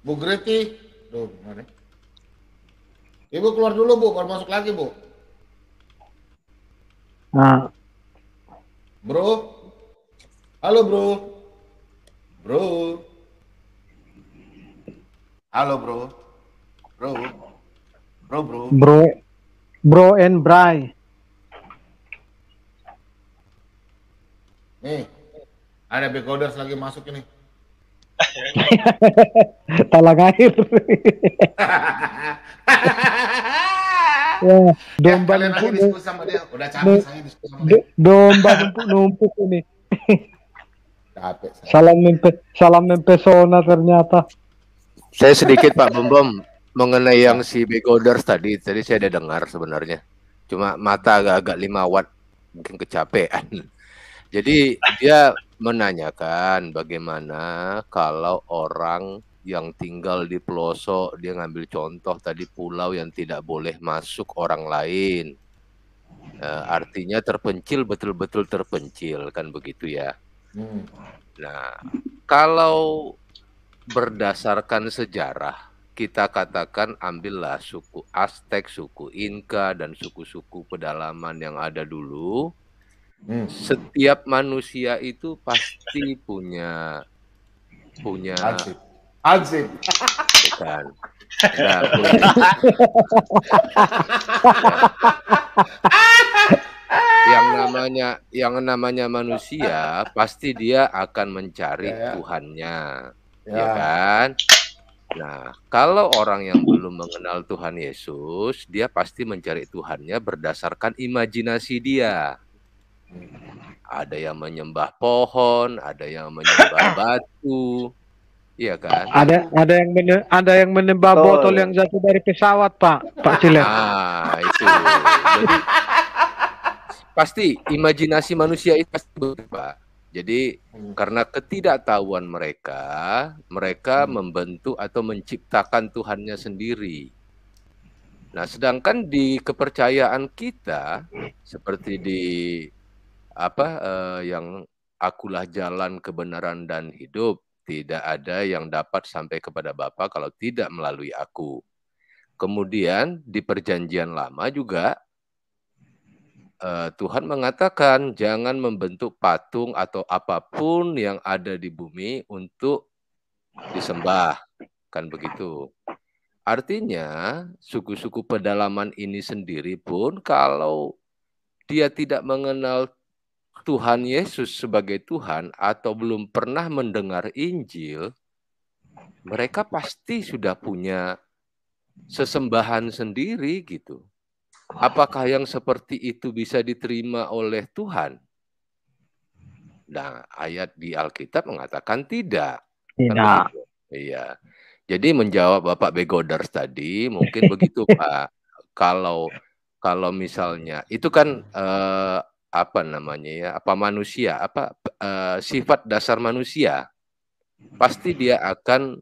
Bu Greti, tuh gimana? Ibu keluar dulu Bu, baru masuk lagi Bu. Nah, Bro, halo Bro, Bro, halo Bro, Bro, bro and Bray. Nih, ada Begoders lagi masuk ini. Talang air. Ya, domba Kalian lagi numpuk, diskusi sama dia, udah capek saya diskusi sama dia. domba numpuk ini. Capek saya. Salam mempesona ternyata. Saya sedikit Pak Bom mengenai yang si Begoders tadi saya ada dengar sebenarnya. Cuma mata agak-agak 5 watt, mungkin kecapean. Jadi dia menanyakan bagaimana kalau orang yang tinggal di pelosok, dia ngambil contoh tadi pulau yang tidak boleh masuk orang lain. Artinya terpencil, betul-betul terpencil, kan begitu ya. Nah, kalau berdasarkan sejarah, kita katakan ambillah suku Aztec, suku Inka, dan suku-suku pedalaman yang ada dulu. Setiap manusia itu pasti punya Azib. Bukan. Nah, yang namanya manusia pasti dia akan mencari Tuhannya, ya kan? Nah, kalau orang yang belum mengenal Tuhan Yesus, dia pasti mencari Tuhannya berdasarkan imajinasi dia. Ada yang menyembah pohon, ada yang menyembah batu, iya kan? Ada yang menyembah botol yang jatuh dari pesawat, Pak Cilek. Ah, itu. Jadi pasti imajinasi manusia itu pasti berubah. Jadi karena ketidaktahuan mereka membentuk atau menciptakan Tuhannya sendiri. Nah, sedangkan di kepercayaan kita seperti di yang akulah jalan kebenaran dan hidup, tidak ada yang dapat sampai kepada Bapa kalau tidak melalui aku. Kemudian di perjanjian lama juga Tuhan mengatakan jangan membentuk patung atau apapun yang ada di bumi untuk disembah, kan begitu. Artinya suku-suku pedalaman ini sendiri pun kalau dia tidak mengenal Tuhan Yesus sebagai Tuhan atau belum pernah mendengar Injil, mereka pasti sudah punya sesembahan sendiri gitu. Apakah yang seperti itu bisa diterima oleh Tuhan? Nah, ayat di Alkitab mengatakan tidak. Tidak. Iya. Jadi menjawab Bapak Begoders tadi, mungkin begitu Pak. Kalau misalnya itu kan sifat dasar manusia, pasti dia akan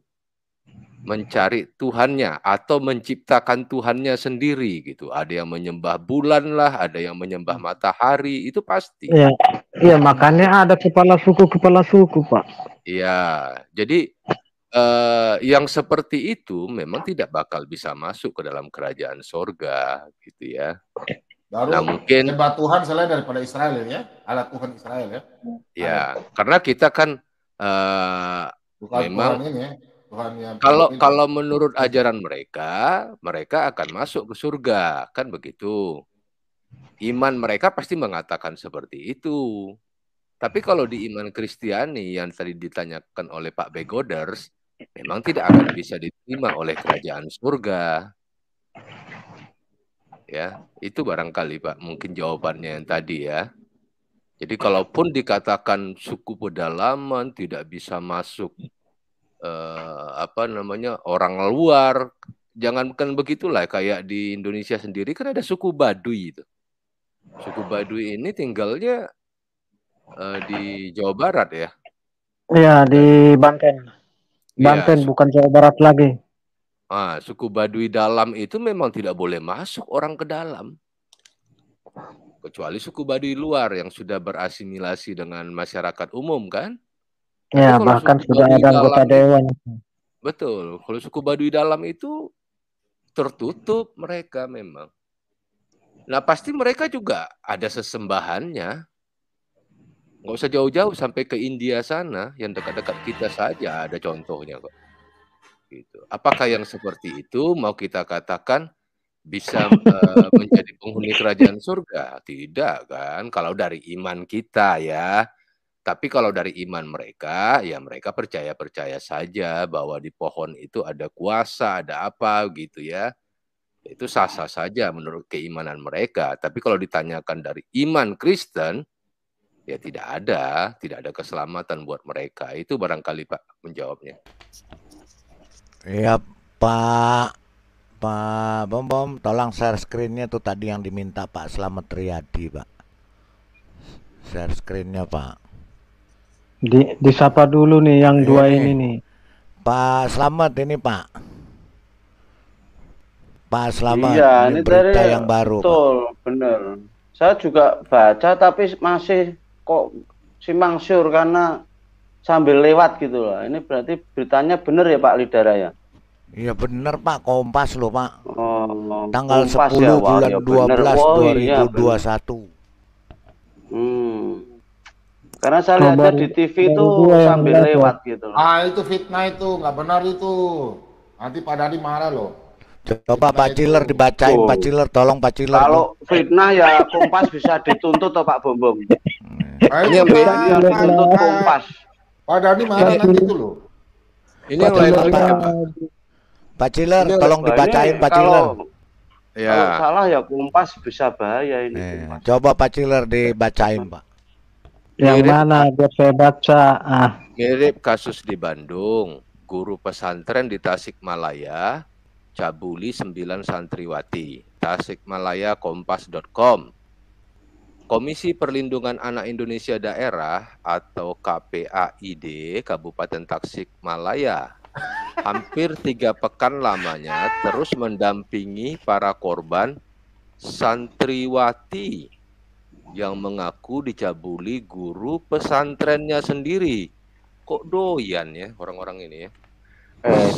mencari Tuhannya atau menciptakan Tuhannya sendiri gitu. Ada yang menyembah bulan lah, ada yang menyembah matahari, itu pasti. Iya, makanya ada kepala suku, Pak. Iya, jadi yang seperti itu memang tidak bakal bisa masuk ke dalam kerajaan sorga gitu ya. Baru Nah, mungkin sembah Tuhan selain daripada Israel ya, alat Tuhan Israel ya. ya, karena kita kan Bukan memang Tuhan ini ya, Tuhan yang kalau hidup ini. kalau menurut ajaran mereka akan masuk ke surga, kan begitu. Iman mereka pasti mengatakan seperti itu. Tapi kalau di iman Kristiani yang tadi ditanyakan oleh Pak Begoders, memang tidak akan bisa diterima oleh kerajaan surga. Ya, itu barangkali Pak, mungkin jawabannya yang tadi ya. Jadi kalaupun dikatakan suku pedalaman tidak bisa masuk orang luar, jangankan begitulah, kayak di Indonesia sendiri kan ada suku Baduy itu. Suku Baduy ini tinggalnya di Jawa Barat ya. Iya, di Banten. Banten Iya, bukan Jawa Barat lagi. suku Baduy dalam itu memang tidak boleh masuk orang ke dalam. Kecuali suku Baduy luar yang sudah berasimilasi dengan masyarakat umum kan. Tapi Ya, kalau bahkan suku sudah Baduy ada anggota dalam dewan. betul, kalau suku Baduy dalam itu tertutup mereka memang. Nah, pasti mereka juga ada sesembahannya. Nggak usah jauh-jauh sampai ke India sana, yang dekat-dekat kita saja ada contohnya kok. Gitu. Apakah yang seperti itu mau kita katakan bisa menjadi penghuni kerajaan surga? Tidak kan, kalau dari iman kita ya. Tapi kalau dari iman mereka, ya mereka percaya-percaya saja bahwa di pohon itu ada kuasa, ada apa gitu ya. Itu sah-sah saja menurut keimanan mereka. Tapi kalau ditanyakan dari iman Kristen, ya tidak ada keselamatan buat mereka. Itu barangkali Pak menjawabnya. Iya Pak Bom, tolong share screen-nya tuh tadi yang diminta Pak Slamet Riyadi Pak. Share screen-nya Pak. Disapa dulu nih yang dua ini nih. Pak Slamet ini Pak. Pak Slamet, Iya, ini ini berita tadi yang baru betul, Pak. bener. Saya juga baca tapi masih kok simpang siur karena sambil lewat gitu lah. Ini berarti beritanya bener ya Pak Lidara ya? Iya bener Pak, Kompas loh Pak. Oh, Tanggal Kompas 10 ya, wah, bulan ya 12 bener. Oh, iya, 2021. Karena saya lihatnya di TV itu sambil lewat gitu loh. Itu fitnah itu, nggak benar itu. Nanti Pak Dadi marah loh. Coba Fitnah Pak Ciler itu. dibacain Pak Ciler, tolong Pak Ciler. Kalau fitnah ya Kompas bisa dituntut toh Pak Bom. Ini yang Ini yang dituntut Kompas. Pak Dadi marah nanti itu loh. Ini yang lain lagi ya Pak. Pak Ciler, tolong dibacain Pak Ciler. Kalau salah ya Kompas bisa bahaya ini. Coba Pak Ciler dibacain Pak. Yang mana biar saya baca. Mirip kasus di Bandung, guru pesantren di Tasikmalaya cabuli 9 santriwati. Tasikmalaya Kompas.com. Komisi Perlindungan Anak Indonesia Daerah atau KPAID Kabupaten Tasikmalaya hampir 3 pekan lamanya terus mendampingi para korban santriwati yang mengaku dicabuli guru pesantrennya sendiri. Kok doyan ya orang-orang ini ya?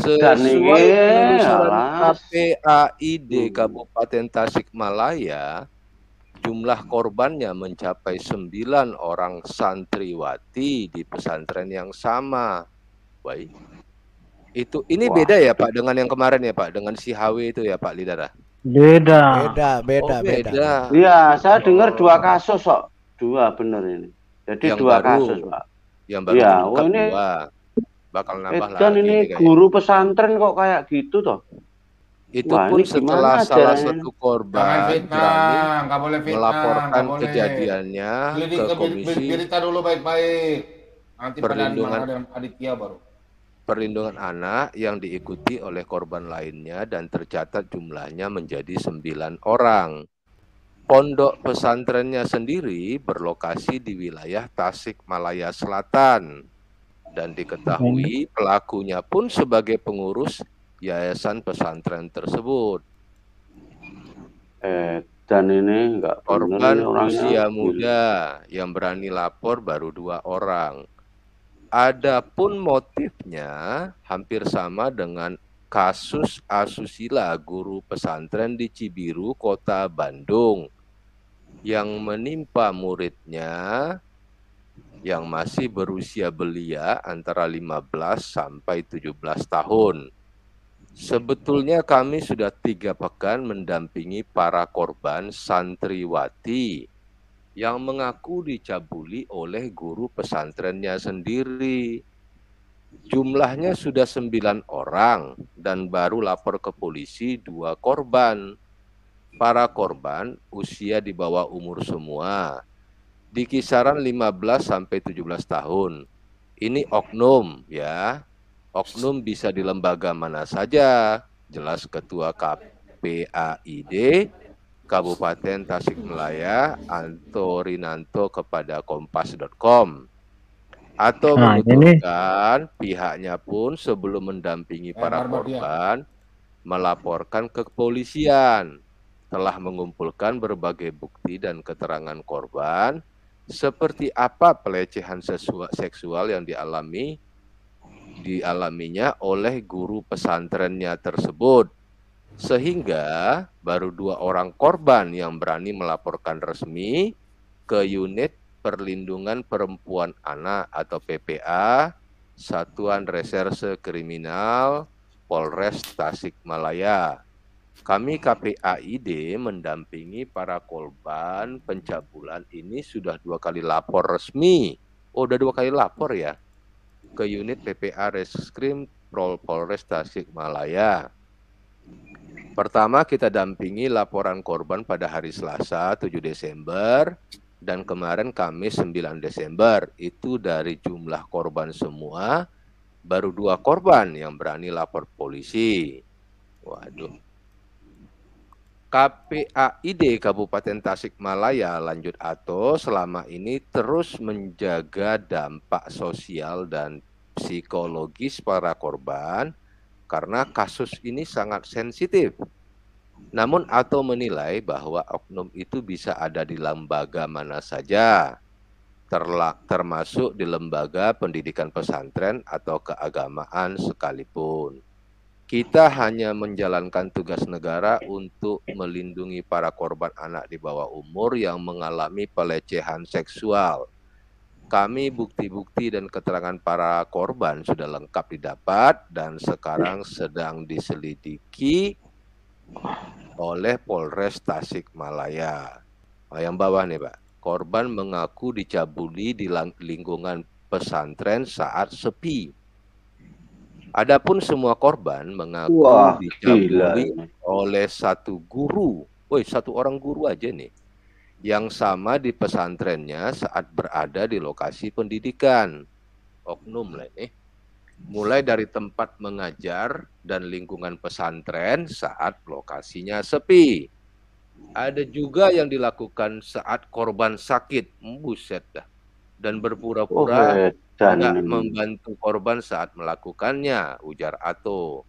Sesuai penelusuran KPAID Kabupaten Tasikmalaya, jumlah korbannya mencapai 9 orang santriwati di pesantren yang sama. Baik. Ini beda ya Pak dengan yang kemarin ya Pak, dengan si HW itu ya Pak Lidara? Beda. Beda. Iya, saya dengar 2 kasus kok. 2 bener ini. Jadi yang 2 kasus Pak. Yang baru terungkap 2. Bakal nambah lagi. Dan ini guru pesantren kok kayak gitu toh? Itu pun setelah salah satu korban berani melaporkan kejadiannya ke komisi berita dulu baik-baik. Nanti perlindungan anak yang diikuti oleh korban lainnya dan tercatat jumlahnya menjadi 9 orang. Pondok pesantrennya sendiri berlokasi di wilayah Tasikmalaya Selatan dan diketahui pelakunya pun sebagai pengurus yayasan pesantren tersebut. Dan ini enggak korban usia muda yang berani lapor baru 2 orang. Adapun motifnya hampir sama dengan kasus asusila guru pesantren di Cibiru, Kota Bandung yang menimpa muridnya yang masih berusia belia antara 15 sampai 17 tahun. Sebetulnya kami sudah 3 pekan mendampingi para korban santriwati yang mengaku dicabuli oleh guru pesantrennya sendiri. Jumlahnya sudah 9 orang dan baru lapor ke polisi 2 korban. Para korban usia di bawah umur semua, di kisaran 15 sampai 17 tahun. Ini oknum ya. Oknum bisa di lembaga mana saja. Jelas Ketua KPAID Kabupaten Tasikmalaya Anto Rinanto kepada kompas.com. Atau Nah, ini menuturkan pihaknya pun sebelum mendampingi para Barbar dia. korban melaporkan ke kepolisian, telah mengumpulkan berbagai bukti dan keterangan korban seperti apa pelecehan seksual yang dialaminya oleh guru pesantrennya tersebut, sehingga baru 2 orang korban yang berani melaporkan resmi ke unit Perlindungan Perempuan Anak atau PPA Satuan Reserse Kriminal Polres Tasikmalaya. Kami KPAID mendampingi para korban pencabulan ini sudah 2 kali lapor resmi. Oh, udah 2 kali lapor ya ke unit PPA Reskrim Polres Tasikmalaya. Pertama kita dampingi laporan korban pada hari Selasa 7 Desember dan kemarin Kamis 9 Desember. Itu dari jumlah korban semua baru 2 korban yang berani lapor polisi. Waduh. KPAID Kabupaten Tasikmalaya lanjut Ato selama ini terus menjaga dampak sosial dan psikologis para korban karena kasus ini sangat sensitif. Namun Ato menilai bahwa oknum itu bisa ada di lembaga mana saja, termasuk di lembaga pendidikan pesantren atau keagamaan sekalipun. Kita hanya menjalankan tugas negara untuk melindungi para korban anak di bawah umur yang mengalami pelecehan seksual. Kami bukti-bukti dan keterangan para korban sudah lengkap didapat dan sekarang sedang diselidiki oleh Polres Tasikmalaya. Yang bawah nih Pak, korban mengaku dicabuli di lingkungan pesantren saat sepi. Adapun semua korban mengaku dicabuli oleh satu guru, satu orang guru aja nih, yang sama di pesantrennya saat berada di lokasi pendidikan. Oknum lah ini. Mulai dari tempat mengajar dan lingkungan pesantren saat lokasinya sepi. Ada juga yang dilakukan saat korban sakit, buset dah, dan berpura-pura tidak membantu korban saat melakukannya, ujar Ato.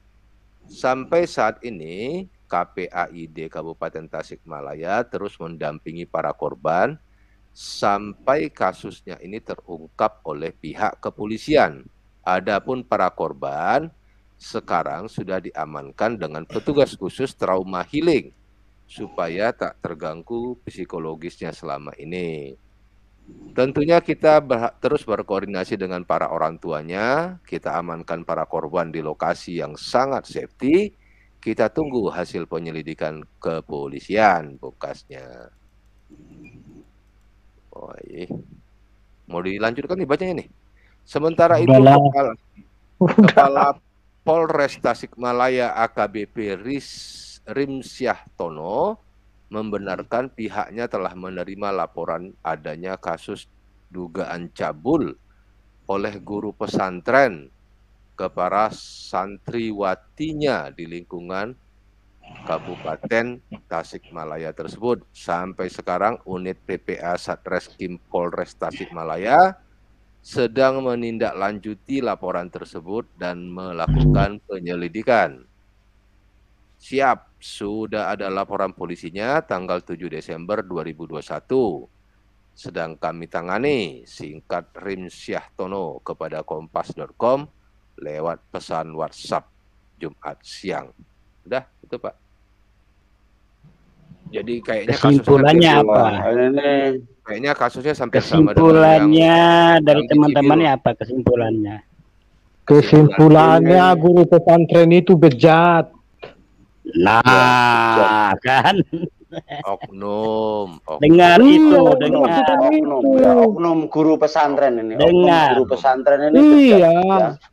Sampai saat ini, KPAID Kabupaten Tasikmalaya terus mendampingi para korban sampai kasusnya ini terungkap oleh pihak kepolisian. Adapun para korban sekarang sudah diamankan dengan petugas khusus trauma healing supaya tak terganggu psikologisnya selama ini. Tentunya kita terus berkoordinasi dengan para orang tuanya. Kita amankan para korban di lokasi yang sangat safety. Kita tunggu hasil penyelidikan kepolisian, bekasnya. Oh, iya. Mau dilanjutkan nih bacanya nih. Sementara itu Kepala Polres Tasikmalaya AKBP Rimsyah Tono membenarkan pihaknya telah menerima laporan adanya kasus dugaan cabul oleh guru pesantren ke para santriwatinya di lingkungan Kabupaten Tasikmalaya tersebut. Sampai sekarang unit PPA Satreskrim Polres Tasikmalaya sedang menindaklanjuti laporan tersebut dan melakukan penyelidikan. Siap, sudah ada laporan polisinya tanggal 7 Desember 2021. Sedang kami tangani, singkat Rimsyah Tono kepada kompas.com lewat pesan WhatsApp Jumat siang. Udah, itu Pak. Jadi kayaknya Kesimpulannya apa? Kayaknya kasusnya sampai sama dengan Kesimpulannya dari yang teman-temannya apa kesimpulannya? Kesimpulannya guru pesantren itu bejat. Nah, kan oknum. dengar itu, Oknum, dengar. oknum guru pesantren ini. Dengar. Oknum guru pesantren ini. Iya. Ya.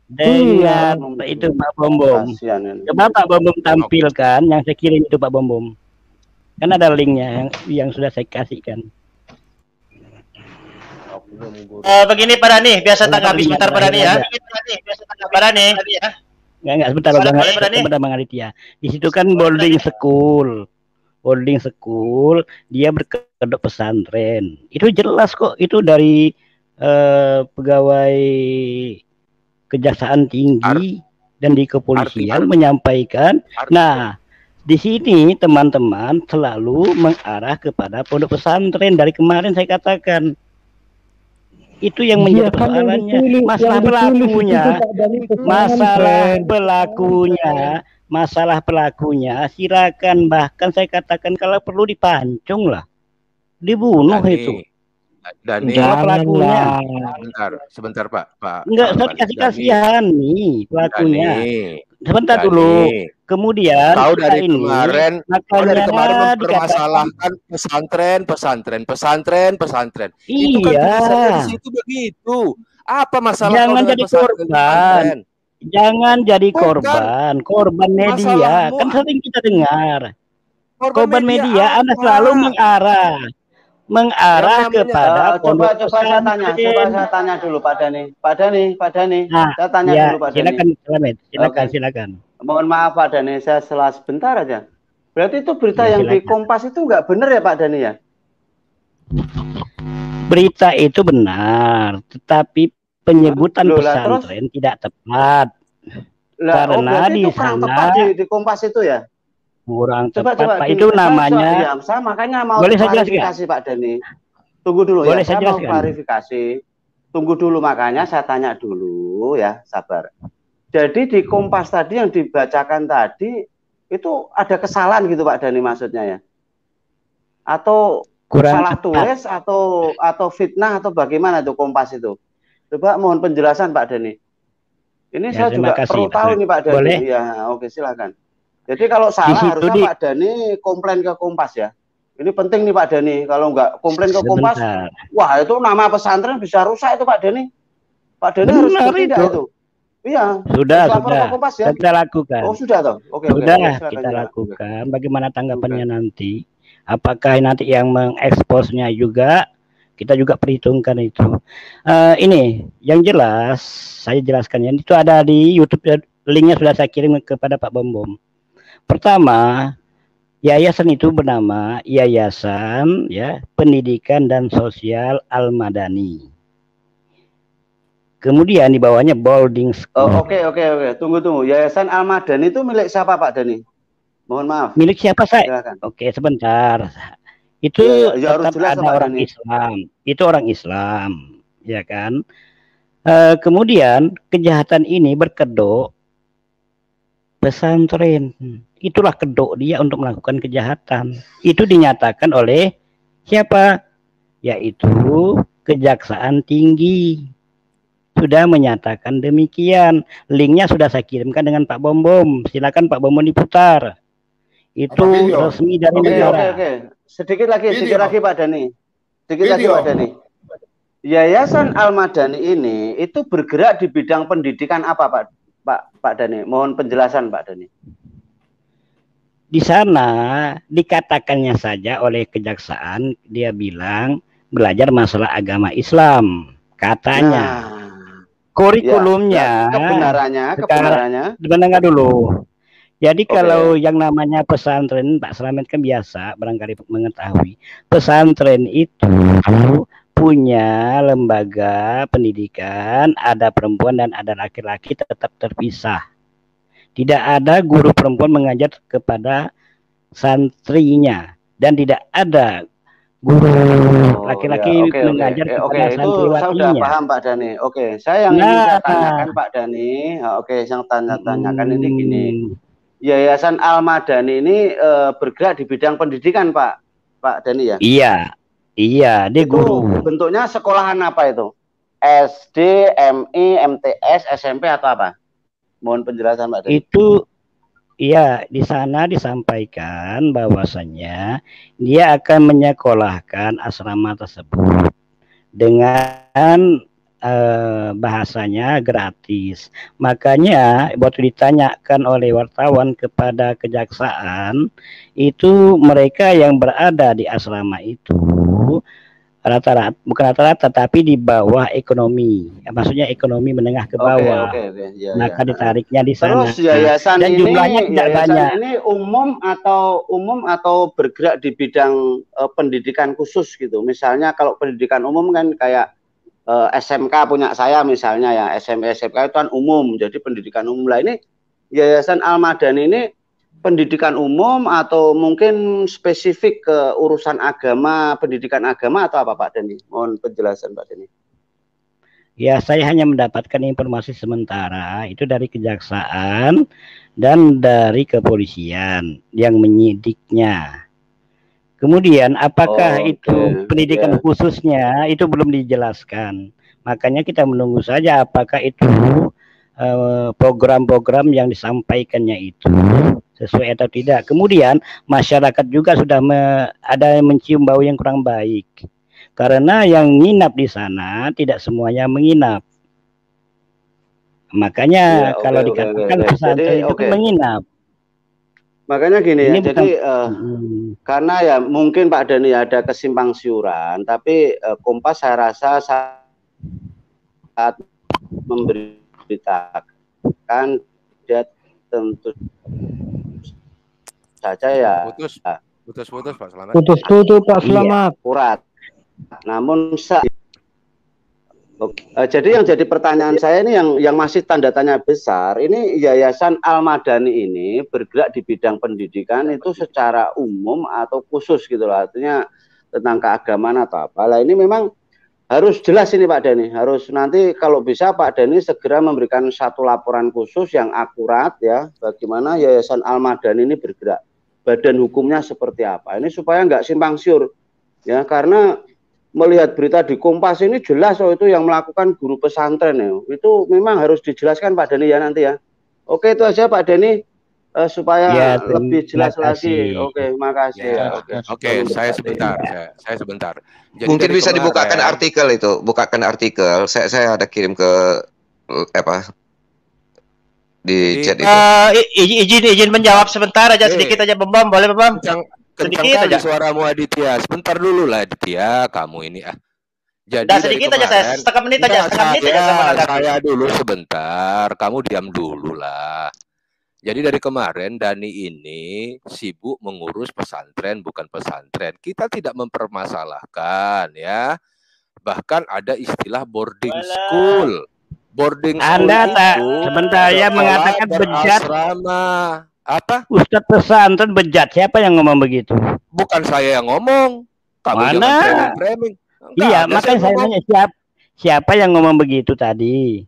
Dengar itu Pak Bom Bom. Kasihan ini. Coba Pak Bom Bom tampilkan yang saya kirim itu Pak Bom Bom. Kan ada linknya yang sudah saya kasihkan. Begini Pak Dani, biasa tanggapi sebentar Pak Dani ya. Pak Dani. Enggak sebentar Bang Aditya. Di situ kan boarding school. Boarding school, dia berkedok pesantren. Itu jelas kok, itu dari pegawai Kejaksaan Tinggi dan di kepolisian menyampaikan. Nah, di sini teman-teman selalu mengarah kepada pondok pesantren. Dari kemarin saya katakan itu yang menjadi persoalannya. Masalah pelakunya silakan, bahkan saya katakan kalau perlu dipancung lah, dibunuh itu. Dani, pelakunya. Sebentar Pak. Enggak, saya kasih kasihan nih pelakunya. Sebentar Dani. dulu. Kemudian Tahu dari ini, kemarin mempermasalahkan pesantren. Itu kan tulisannya di situ begitu. Apa masalah? Jangan jadi korban. Jangan jadi korban media. Kan sering kita dengar. Korban media Anda selalu mengarah kepada coba saya tanya dulu Pak Dani. Saya tanya dulu Pak Dani. Silakan. Mohon maaf Pak Dani, saya selas sebentar aja. Berarti itu berita yang di Kompas itu nggak benar ya Pak Dani ya? Berita itu benar, tetapi penyebutan pesantren tidak tepat. Karena di sana di Kompas itu ya kurang tepat Pak. Itu namanya saya makanya mau boleh saya klarifikasi Pak Dani. Tunggu dulu boleh ya, saya mau klarifikasi. Tunggu dulu, makanya saya tanya dulu ya, sabar. Jadi di Kompas tadi yang dibacakan tadi itu ada kesalahan gitu Pak Dani maksudnya ya? Atau salah tulis atau fitnah atau bagaimana tuh Kompas itu? Coba mohon penjelasan Pak Dani. Ini saya juga perlu tahu nih Pak Dani. Boleh? Ya, oke silakan. Jadi kalau salah harusnya Pak Dani komplain ke Kompas ya. Ini penting nih Pak Dani. Kalau nggak komplain ke Kompas, wah itu nama pesantren bisa rusak itu Pak Dani. Pak Dani harus bertindak itu. Iya. Sudah. Kompas, ya? Kita lakukan. Oh sudah toh. Oke. Kita lakukan. Bagaimana tanggapannya nanti? Apakah nanti yang mengeksposnya juga? Kita juga perhitungkan itu. Ini yang jelas saya jelaskan ya. Itu ada di YouTube. Linknya sudah saya kirim kepada Pak Bom Bom. Pertama, yayasan itu bernama Yayasan Pendidikan dan Sosial Al-Madani. Kemudian di bawahnya boarding school. Oke. Tunggu. Yayasan Al-Madani itu milik siapa Pak Dani? Mohon maaf. Milik siapa saya? Silakan. Oke, sebentar. Itu harus jelas ada orang Dani. Islam. Itu orang Islam, ya kan? Kemudian kejahatan ini berkedok pesantren. Itulah kedok dia untuk melakukan kejahatan. Itu dinyatakan oleh siapa? Yaitu Kejaksaan Tinggi. Sudah menyatakan demikian. Linknya sudah saya kirimkan dengan Pak Bom Bom. Silakan Pak Bom Bom diputar. Itu resmi dari negara. Oke. Sedikit lagi Pak Dani. Pak Dani. Yayasan Al-Madani ini itu bergerak di bidang pendidikan apa Pak Dani? Mohon penjelasan Pak Dani. Di sana dikatakannya saja oleh kejaksaan, dia bilang belajar masalah agama Islam, katanya. Kurikulumnya, kebenarannya. Mendengar dulu. Jadi kalau yang namanya pesantren, Pak Slamet kan biasa barangkali mengetahui, pesantren itu punya lembaga pendidikan, ada perempuan dan ada laki-laki tetap terpisah. Tidak ada guru perempuan mengajar kepada santrinya dan tidak ada guru laki-laki mengajar kepada santriwatinya. Saya sudah paham Pak Dani. Oke, saya yang ingin saya tanyakan Pak Dani. Oke, yang tanyakan ini gini. Yayasan Al-Madani ini bergerak di bidang pendidikan, Pak Dani ya? Iya, iya, dia Itu guru. bentuknya sekolahan apa itu? SD, MI, MTS, SMP atau apa? Mohon penjelasan Pak Dani. Itu iya, di sana disampaikan bahwasannya dia akan menyekolahkan asrama tersebut dengan bahasanya gratis. Makanya waktu ditanyakan oleh wartawan kepada kejaksaan, itu mereka yang berada di asrama itu rata-rata, bukan rata-rata, tapi di bawah ekonomi. Maksudnya ekonomi menengah ke bawah. Oke. Ya, Maka ya. ditariknya di sana. Terus yayasan Dan jumlahnya tidak banyak. ini umum atau bergerak di bidang pendidikan khusus gitu. Misalnya kalau pendidikan umum kan kayak SMK punya saya misalnya ya, SMK itu kan umum, jadi pendidikan umum. Lah ini Yayasan Al-Madani ini pendidikan umum atau mungkin spesifik ke urusan agama, pendidikan agama atau apa Pak Dani? Mohon penjelasan Pak Dani. Ya, saya hanya mendapatkan informasi sementara itu dari kejaksaan dan dari kepolisian yang menyidiknya. Kemudian apakah itu pendidikan khususnya itu belum dijelaskan. Makanya kita menunggu saja apakah itu program-program yang disampaikannya itu sesuai atau tidak. Kemudian masyarakat juga sudah ada yang mencium bau yang kurang baik. Karena yang nginap di sana tidak semuanya menginap. Makanya kalau dikatakan pesantren itu menginap. Makanya gini ya, jadi karena ya mungkin Pak Dani ada kesimpang siuran, tapi Kompas saya rasa saat memberitakan dia tentu saja ya. Putus Pak Selamat. Putus Pak Selamat. Akurat. Namun jadi yang jadi pertanyaan saya ini yang masih tanda tanya besar, ini Yayasan Al-Madani ini bergerak di bidang pendidikan itu secara umum atau khusus gitu loh, artinya tentang keagamaan atau apa. Lah ini memang harus jelas ini Pak Dani, harus nanti kalau bisa Pak Dani segera memberikan satu laporan khusus yang akurat ya, bagaimana Yayasan Al-Madani ini bergerak, badan hukumnya seperti apa, ini supaya nggak simpang siur ya, karena melihat berita di Kompas ini jelas itu yang melakukan guru pesantren ya. Itu memang harus dijelaskan Pak Dani ya nanti ya. Oke, itu aja Pak Dani supaya ya, lebih jelas lagi. Oke, makasih. Ya, oke, saya sebentar. Jadi mungkin bisa dibukakan artikel itu, bukakan artikel. Saya ada kirim ke apa di chat itu. Izin menjawab sebentar aja, sedikit aja Bom, boleh Bom? Kencang aja suaramu Aditya. Sebentar dulu lah Aditya, kamu ini Jadi sedikit aja saya, setengah menit aja saya dulu sebentar, kamu diam dulu lah. Jadi dari kemarin Dani ini sibuk mengurus pesantren bukan pesantren. Kita tidak mempermasalahkan ya. Bahkan ada istilah boarding school. Boarding school itu sebentar ya mengatakan bejat. Apa? Ustadz pesantren bejat, siapa yang ngomong begitu? Bukan saya yang ngomong. Kamu jangan framing. Iya, makanya saya nanya siapa yang ngomong begitu tadi?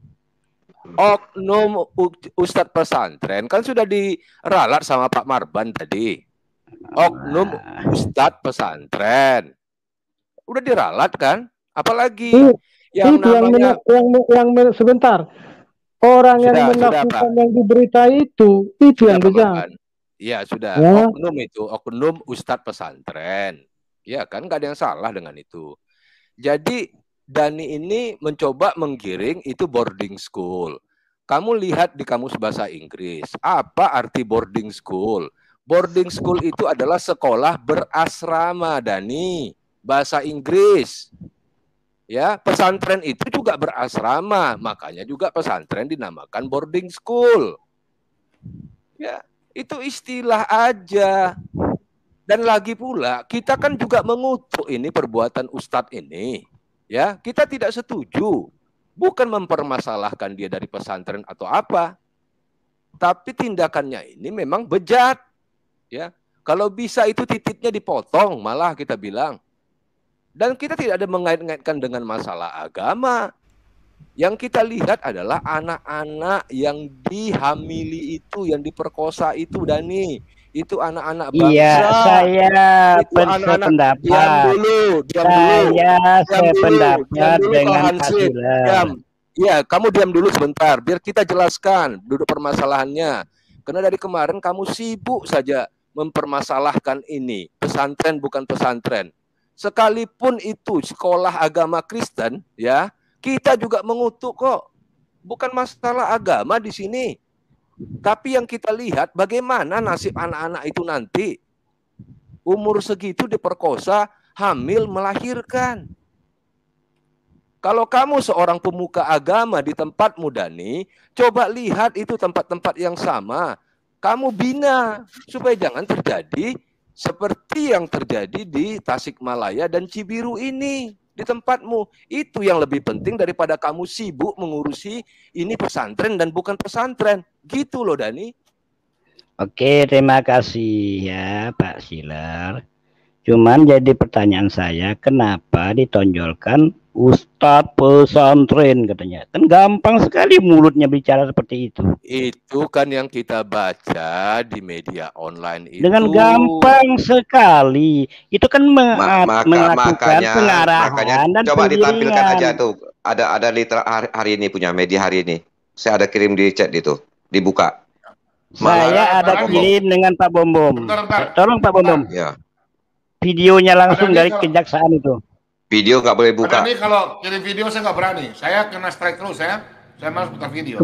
Oknum Ustadz pesantren kan sudah diralat sama Pak Marban tadi. Oknum Ustadz pesantren udah diralat kan? Apalagi yang namanya yang sebentar. Orang yang melakukan yang diberita itu yang bejat. Iya sudah. Ya. Oknum Ustadz pesantren. Ya kan nggak ada yang salah dengan itu. Jadi Dani ini mencoba menggiring itu boarding school. Kamu lihat di kamus bahasa Inggris, apa arti boarding school? Boarding school itu adalah sekolah berasrama, Dani. Bahasa Inggris. Ya, pesantren itu juga berasrama, makanya juga pesantren dinamakan boarding school. Ya, itu istilah aja. Dan lagi pula, kita kan juga mengutuk ini perbuatan Ustadz ini. Ya, kita tidak setuju. Bukan mempermasalahkan dia dari pesantren atau apa. Tapi tindakannya ini memang bejat. Ya, kalau bisa itu titiknya dipotong, malah kita bilang. Dan kita tidak ada mengait-ngaitkan dengan masalah agama. Yang kita lihat adalah anak-anak yang dihamili itu, yang diperkosa itu, Dani. Itu anak-anak bangsa. Iya, saya Itu anak-anak. sependapat. Diam dulu. Saya Diam sependapat dulu, dengan Pak Pak Hansip. Siler. Diam. Ya, kamu diam dulu sebentar, biar kita jelaskan duduk permasalahannya. Karena dari kemarin kamu sibuk saja mempermasalahkan ini. Pesantren bukan pesantren. Sekalipun itu sekolah agama Kristen, ya, kita juga mengutuk kok. Bukan masalah agama di sini. Tapi yang kita lihat bagaimana nasib anak-anak itu nanti. Umur segitu diperkosa, hamil, melahirkan. Kalau kamu seorang pemuka agama di tempatmu, Dani, coba lihat itu tempat-tempat yang sama. Kamu bina supaya jangan terjadi seperti yang terjadi di Tasikmalaya dan Cibiru ini. Di tempatmu, itu yang lebih penting daripada kamu sibuk mengurusi ini pesantren dan bukan pesantren. Gitu loh, Dani. Oke, terima kasih ya Pak Siler. Cuman jadi pertanyaan saya, kenapa ditonjolkan Ustadz pesantren katanya? Kan gampang sekali mulutnya bicara seperti itu. Itu kan yang kita baca di media online itu. Dengan gampang sekali. Itu kan melakukan pengarahan dan coba ditampilkan pendirian. aja tuh. Ada literal hari ini punya media hari ini. Saya ada kirim di chat itu. Dibuka. Saya ada kirim dengan Pak Bombom. Tolong Pak Bombom. Ya. Videonya langsung dari kejaksaan itu. Video nggak boleh buka. Ini kalau kirim video saya nggak berani. Saya kena strike terus saya malas putar video.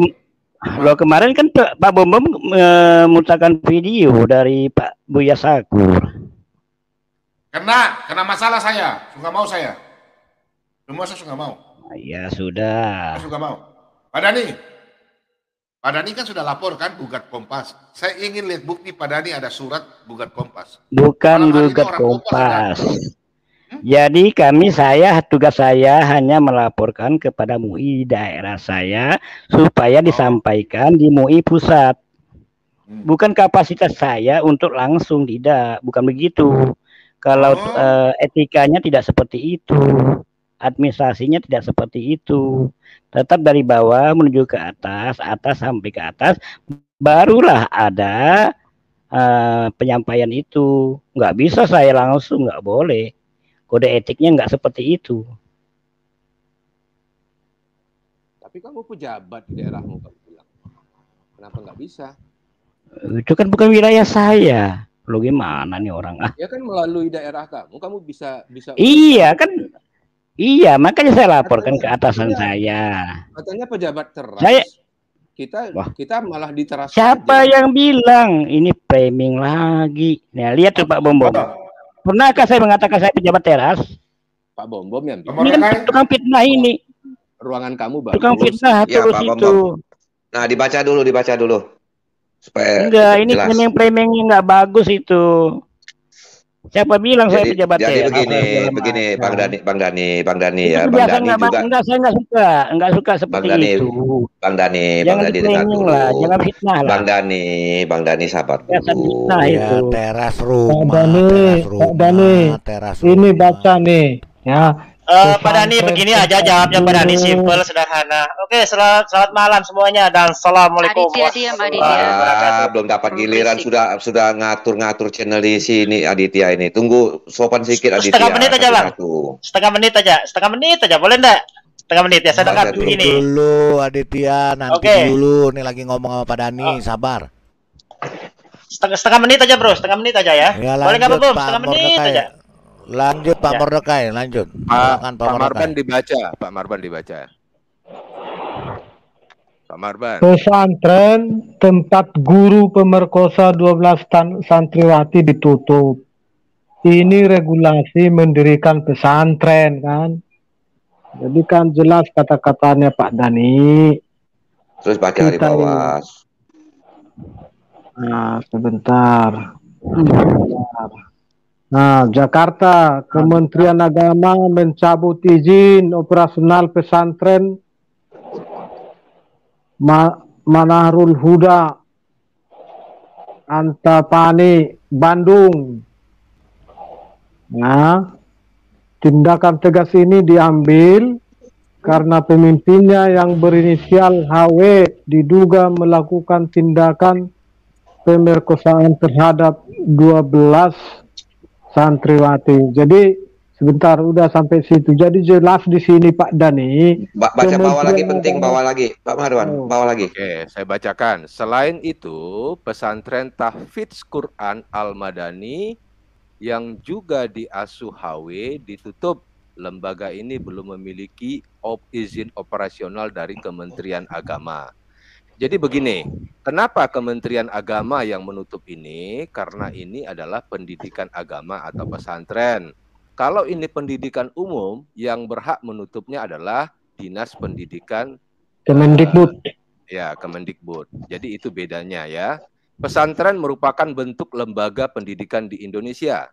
Loh, kemarin kan Pak Bombom memutarkan video dari Pak Buya Sakur. Kena masalah saya. Nggak mau saya. Semua saya nggak mau. Ya sudah. Saya nggak mau. Pak Dani kan sudah lapor kan gugat Kompas. Saya ingin lihat bukti Pak Dani ada surat gugat Kompas. Bukan gugat Kompas. Jadi tugas saya hanya melaporkan kepada MUI daerah saya supaya disampaikan di MUI pusat. Bukan kapasitas saya untuk langsung, tidak, bukan begitu. Kalau etikanya tidak seperti itu, administrasinya tidak seperti itu. Tetap dari bawah menuju ke atas, atas sampai ke atas, barulah ada penyampaian itu. Nggak bisa saya langsung, nggak boleh. Kode etiknya nggak seperti itu. Tapi kamu pejabat di daerahmu, kamu bilang. Kenapa nggak bisa? Itu kan bukan wilayah saya. Lo gimana nih orang? Ya kan melalui daerah kamu bisa. Iya kan. Iya, makanya saya laporkan ke atasan saya. Katanya pejabat teras. Kita malah diteras. Siapa yang bilang? Ini framing lagi. Nah, lihat tuh Pak Bombom. Pernahkah saya mengatakan saya pejabat teras? Pak Bombom yang bilang. Ini kan tukang fitnah ini. Ruangan kamu bagus. Tukang fitnah terus Pak itu. Nah, dibaca dulu. Supaya enggak, ini framing-framingnya nggak bagus itu. Siapa bilang saya pejabat jadi teras? begini Bang Dani ya. Bang Dani juga. Enggak, saya enggak suka seperti itu. Bang Dani dengar dulu. Jangan fitnah lah. Bang Dani sabar dulu. Ya, teras rumah. Pak Dani, ini baca nih, ya. Pak Dani begini aja jawabnya Pak Dani, simple, sederhana. Oke, selamat malam semuanya dan assalamualaikum. Belum dapat giliran sudah ngatur channel di sini Aditya ini. Tunggu sopan sedikit Aditya. Setengah menit aja Bang. Setengah menit aja, boleh enggak? Setengah menit ya, saya dengar begini. Dulu Aditya, nanti dulu nih lagi ngomong sama Pak Dani, sabar. Setengah menit aja Bro, setengah menit aja ya. Boleh enggak Bang? Setengah menit aja. Lanjut Pak Mordekai, lanjut. Pak Marban dibaca, Pak Marban dibaca. Pak Marban. Pesantren tempat guru pemerkosa 12 santriwati ditutup. Ini regulasi mendirikan pesantren kan. Jadi kan jelas kata-katanya Pak Dani. Terus baca di bawah. Nah, sebentar. Nah, Jakarta, Kementerian Agama mencabut izin operasional pesantren Manarul Huda Antapani, Bandung. Nah, tindakan tegas ini diambil karena pemimpinnya yang berinisial HW diduga melakukan tindakan pemerkosaan terhadap 12 santriwati. Jadi sebentar, udah sampai situ. Jadi jelas di sini Pak Dani. Baca bawah lagi, Kementerian penting Agama- bawah lagi, Pak Marwan, bawah lagi. Oke, saya bacakan. Selain itu, pesantren Tahfidz Quran Al-Madani yang juga diasuh HW ditutup. Lembaga ini belum memiliki izin operasional dari Kementerian Agama. Jadi begini, kenapa Kementerian Agama yang menutup ini? Karena ini adalah pendidikan agama atau pesantren. Kalau ini pendidikan umum, yang berhak menutupnya adalah Dinas Pendidikan Kemendikbud. ya, Kemendikbud. Jadi itu bedanya ya. Pesantren merupakan bentuk lembaga pendidikan di Indonesia.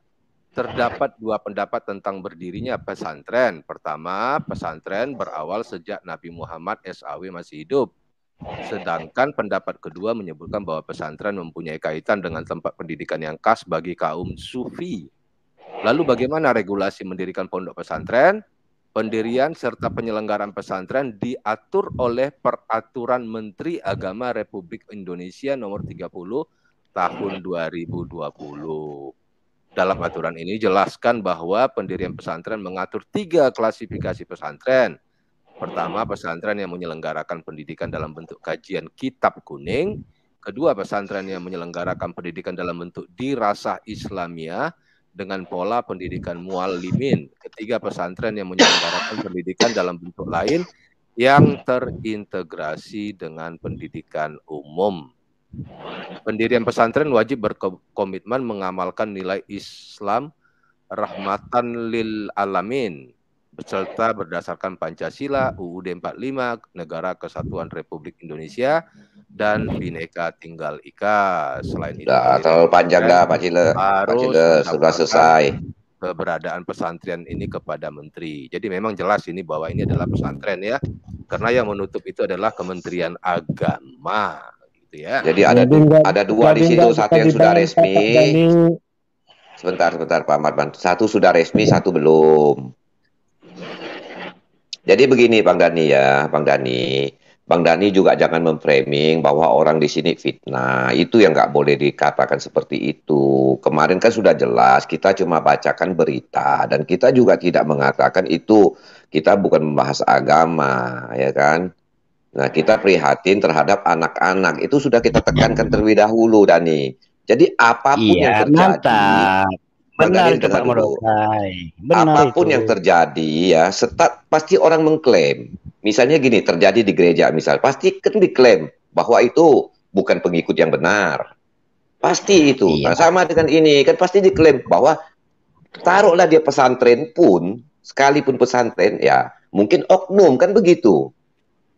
Terdapat dua pendapat tentang berdirinya pesantren. Pertama, pesantren berawal sejak Nabi Muhammad SAW masih hidup. Sedangkan pendapat kedua menyebutkan bahwa pesantren mempunyai kaitan dengan tempat pendidikan yang khas bagi kaum sufi. Lalu bagaimana regulasi mendirikan pondok pesantren? Pendirian serta penyelenggaraan pesantren diatur oleh Peraturan Menteri Agama Republik Indonesia Nomor 30 Tahun 2020. Dalam aturan ini jelaskan bahwa pendirian pesantren mengatur 3 klasifikasi pesantren. Pertama, pesantren yang menyelenggarakan pendidikan dalam bentuk kajian kitab kuning. Kedua, pesantren yang menyelenggarakan pendidikan dalam bentuk dirasah Islamiyah dengan pola pendidikan muallimin. Ketiga, pesantren yang menyelenggarakan pendidikan dalam bentuk lain yang terintegrasi dengan pendidikan umum. Pendirian pesantren wajib berkomitmen mengamalkan nilai Islam rahmatan lil alamin beserta berdasarkan Pancasila, UUD 45, Negara Kesatuan Republik Indonesia, dan Bhinneka Tunggal Ika. Selain itu, Terlalu panjang dah Pak Cile. Pak Cile sudah selesai. Keberadaan pesantren ini kepada menteri. Jadi memang jelas ini bahwa ini adalah pesantren ya. Karena yang menutup itu adalah Kementerian Agama. Ya. Jadi ada dua di situ, satu yang sudah resmi. Sebentar Pak Marwan. Satu sudah resmi, satu belum. Jadi begini Bang Dani ya, Bang Dani juga jangan memframing bahwa orang di sini fitnah. Itu yang nggak boleh dikatakan seperti itu. Kemarin kan sudah jelas, kita cuma bacakan berita dan kita juga tidak mengatakan itu kita bukan membahas agama, ya kan? Nah, kita prihatin terhadap anak-anak. Itu sudah kita tekankan terlebih dahulu, Dani. Jadi apapun yang terjadi, benar itu Pak Mordechai. Apapun yang terjadi ya, pasti orang mengklaim. Misalnya gini, terjadi di gereja misal, pasti kan diklaim bahwa itu bukan pengikut yang benar. Pasti itu. Nah, sama dengan ini, kan pasti diklaim bahwa taruhlah dia pesantren pun, sekalipun pesantren ya, mungkin oknum kan begitu.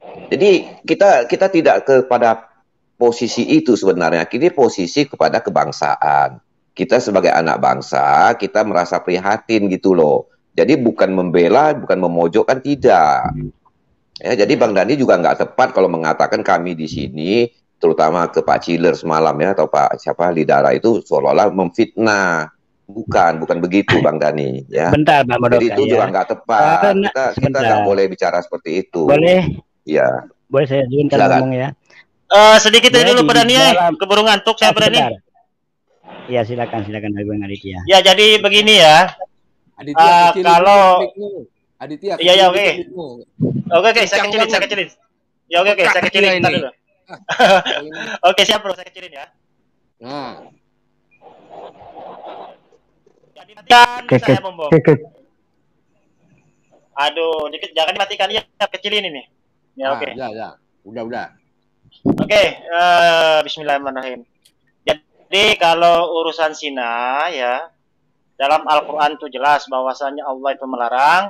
Jadi kita tidak kepada posisi itu sebenarnya, ini posisi kepada kebangsaan. Kita sebagai anak bangsa, kita merasa prihatin gitu loh. Jadi bukan membela, bukan memojokkan, tidak. Ya, jadi Bang Dani juga nggak tepat kalau mengatakan kami di sini, terutama ke Pak Ciler semalam ya, atau Pak siapa Lidara itu seolah-olah memfitnah. Bukan begitu Bang Dani. Ya. Bentar Pak Mordechai. Jadi itu juga nggak tepat. Kita nggak boleh bicara seperti itu. Boleh? Ya. Boleh saya izinkan ngomong ya? Sedikit dulu Pak Dani ya, keburu ngantuk saya Pak Dani. Ya silakan Bang Aditya. Ya jadi begini ya. Aditya, kalau Aditya, iya oke. Oke, saya kecilin. Ya oke, saya kecilin kita dulu. Oke, siap bro, saya kecilin ya. Nah. Jadi matikan saya Bombom. Aduh, dikit jangan dimatikan ya, kecilin ini. Ya oke. Ya. Udah. Oke, bismillahirrahmanirrahim. Jadi kalau urusan zina ya, dalam Al-Qur'an itu jelas bahwasanya Allah itu melarang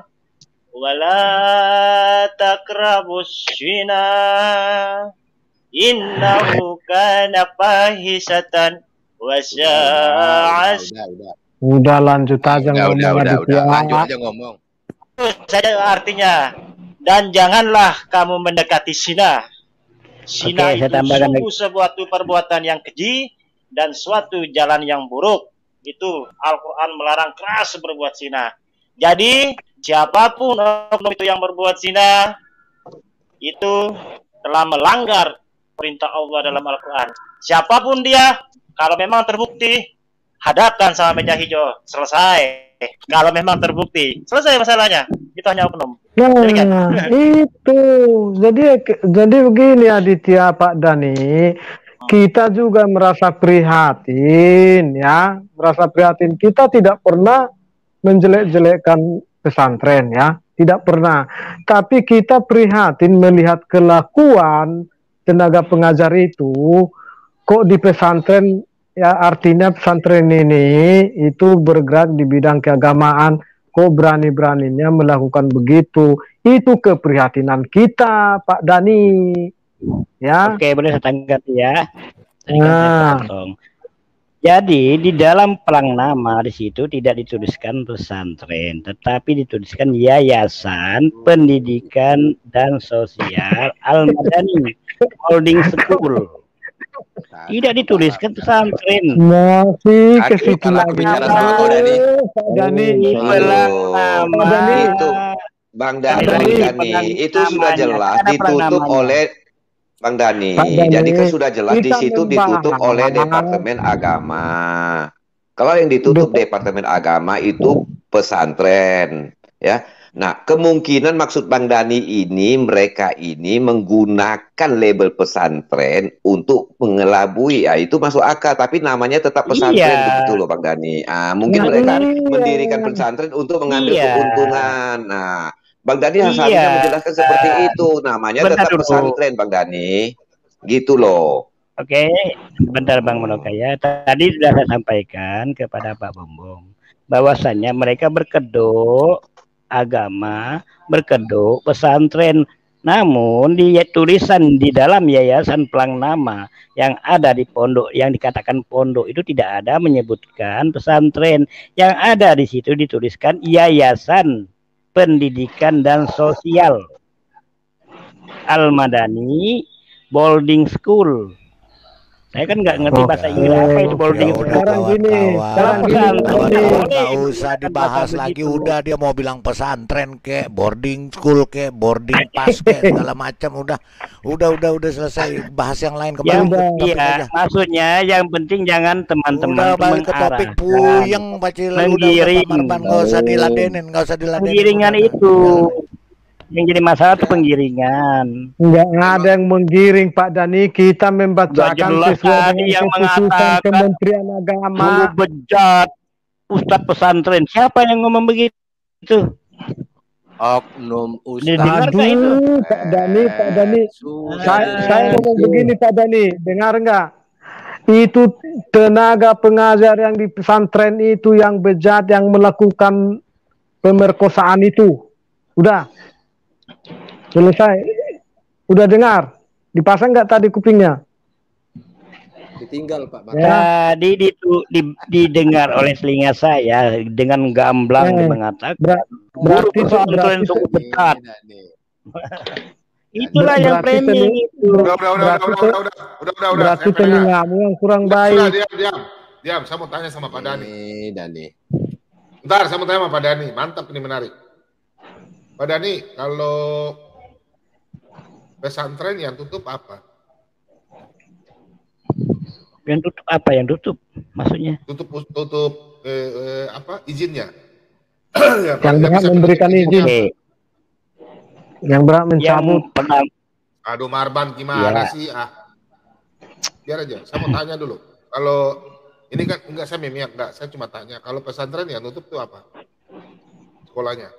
wala taqrabus zina innahu kana fahisatan wa sa'a. Udah lanjut aja ngomong. Udah, lanjut aja ngomong. Saya artinya, dan janganlah kamu mendekati zina. Zina itu sungguh sebuah perbuatan yang keji dan suatu jalan yang buruk. Itu Al-Quran melarang keras berbuat zina. Jadi siapapun oknum itu yang berbuat zina itu telah melanggar perintah Allah dalam Al-Quran. Siapapun dia, kalau memang terbukti, hadapkan sama meja hijau. Selesai. Kalau memang terbukti, selesai masalahnya. Itu hanya oknum. Nah, itu. Jadi begini Aditya, Pak Dani, kita juga merasa prihatin ya, merasa prihatin. Kita tidak pernah menjelek-jelekkan pesantren ya, tidak pernah. Tapi kita prihatin melihat kelakuan tenaga pengajar itu kok di pesantren. Ya, artinya pesantren ini itu bergerak di bidang keagamaan, kok berani-beraninya melakukan begitu. Itu keprihatinan kita, Pak Dani. Ya. Oke, boleh saya tanggapi ya. Jadi di dalam pelang nama di situ tidak dituliskan pesantren, tetapi dituliskan Yayasan Pendidikan dan Sosial Al-Madani Holding School. Tidak dituliskan pesantren. Masih ke situ lagi. Pak Dani. Itu Bang Dani, itu sudah jelas ditutup oleh Bang Dani. Jadi kan sudah jelas di situ ditutup oleh Departemen Agama. Kalau yang ditutup Departemen Agama itu pesantren, ya. Nah, kemungkinan maksud Bang Dani ini, mereka ini menggunakan label pesantren untuk mengelabui, ya itu masuk akal, tapi namanya tetap pesantren begitu loh Bang Dani. Mungkin mereka mendirikan pesantren untuk mengambil keuntungan. Nah, Bang Dani harusnya menjelaskan seperti itu, namanya tetap pesantren Bang Dani, gitu loh. Oke, bentar Bang Manoka ya. Tadi sudah saya sampaikan kepada Pak Bombong bahwasannya mereka berkedok agama, berkedok pesantren. Namun di tulisan di dalam yayasan pelang nama yang ada di pondok, yang dikatakan pondok itu tidak ada menyebutkan pesantren. Yang ada di situ dituliskan Yayasan Pendidikan dan Sosial Al-Madani Boarding School. Saya kan nggak ngerti bahasa Inggris apa itu boarding school. Sekarang gini, nggak usah dibahas lagi. Udah dia mau bilang pesantren ke, boarding school ke, boarding pass ke, segala macam. Udah selesai. Bahas yang lain kembali. Iya, maksudnya yang penting jangan teman-teman balik ke topik puyeng, menggiring. Nggak usah diladenin, Penggiringan itu. Yang jadi masalah itu penggiringan. Enggak ada yang menggiring Pak Dani, kita membacakan sesuai dengan keputusan Kementerian Agama. Bejat Ustadz pesantren, siapa yang ngomong begitu? Oknum Ustadz. Aduh, Pak Dani. Saya ngomong begini Pak Dani, dengar enggak? Itu tenaga pengajar yang di pesantren itu yang bejat, yang melakukan pemerkosaan itu. Udah. Selesai. Udah dengar? Dipasang nggak tadi kupingnya? Ditinggal Pak. Tadi didengar oleh telinga saya dengan gamblang mengatakan berarti pesantren itu berat. Itulah yang framing itu. Udah. Berarti telingamu yang kurang baik. Diam. Saya mau tanya sama Pak Dani. Bentar, saya mau tanya sama Pak Dani. Mantap ini, menarik. Pak Dani, kalau pesantren yang tutup apa? Yang tutup apa? Yang tutup maksudnya? Tutup apa? Izinnya. Yang berhak memberikan izin. Yang berhak mencabut. Aduh, Marban gimana sih? Biar aja. Saya mau tanya dulu. Kalau ini kan enggak, saya memiak enggak. Saya cuma tanya. Kalau pesantren yang tutup itu apa? Sekolahnya.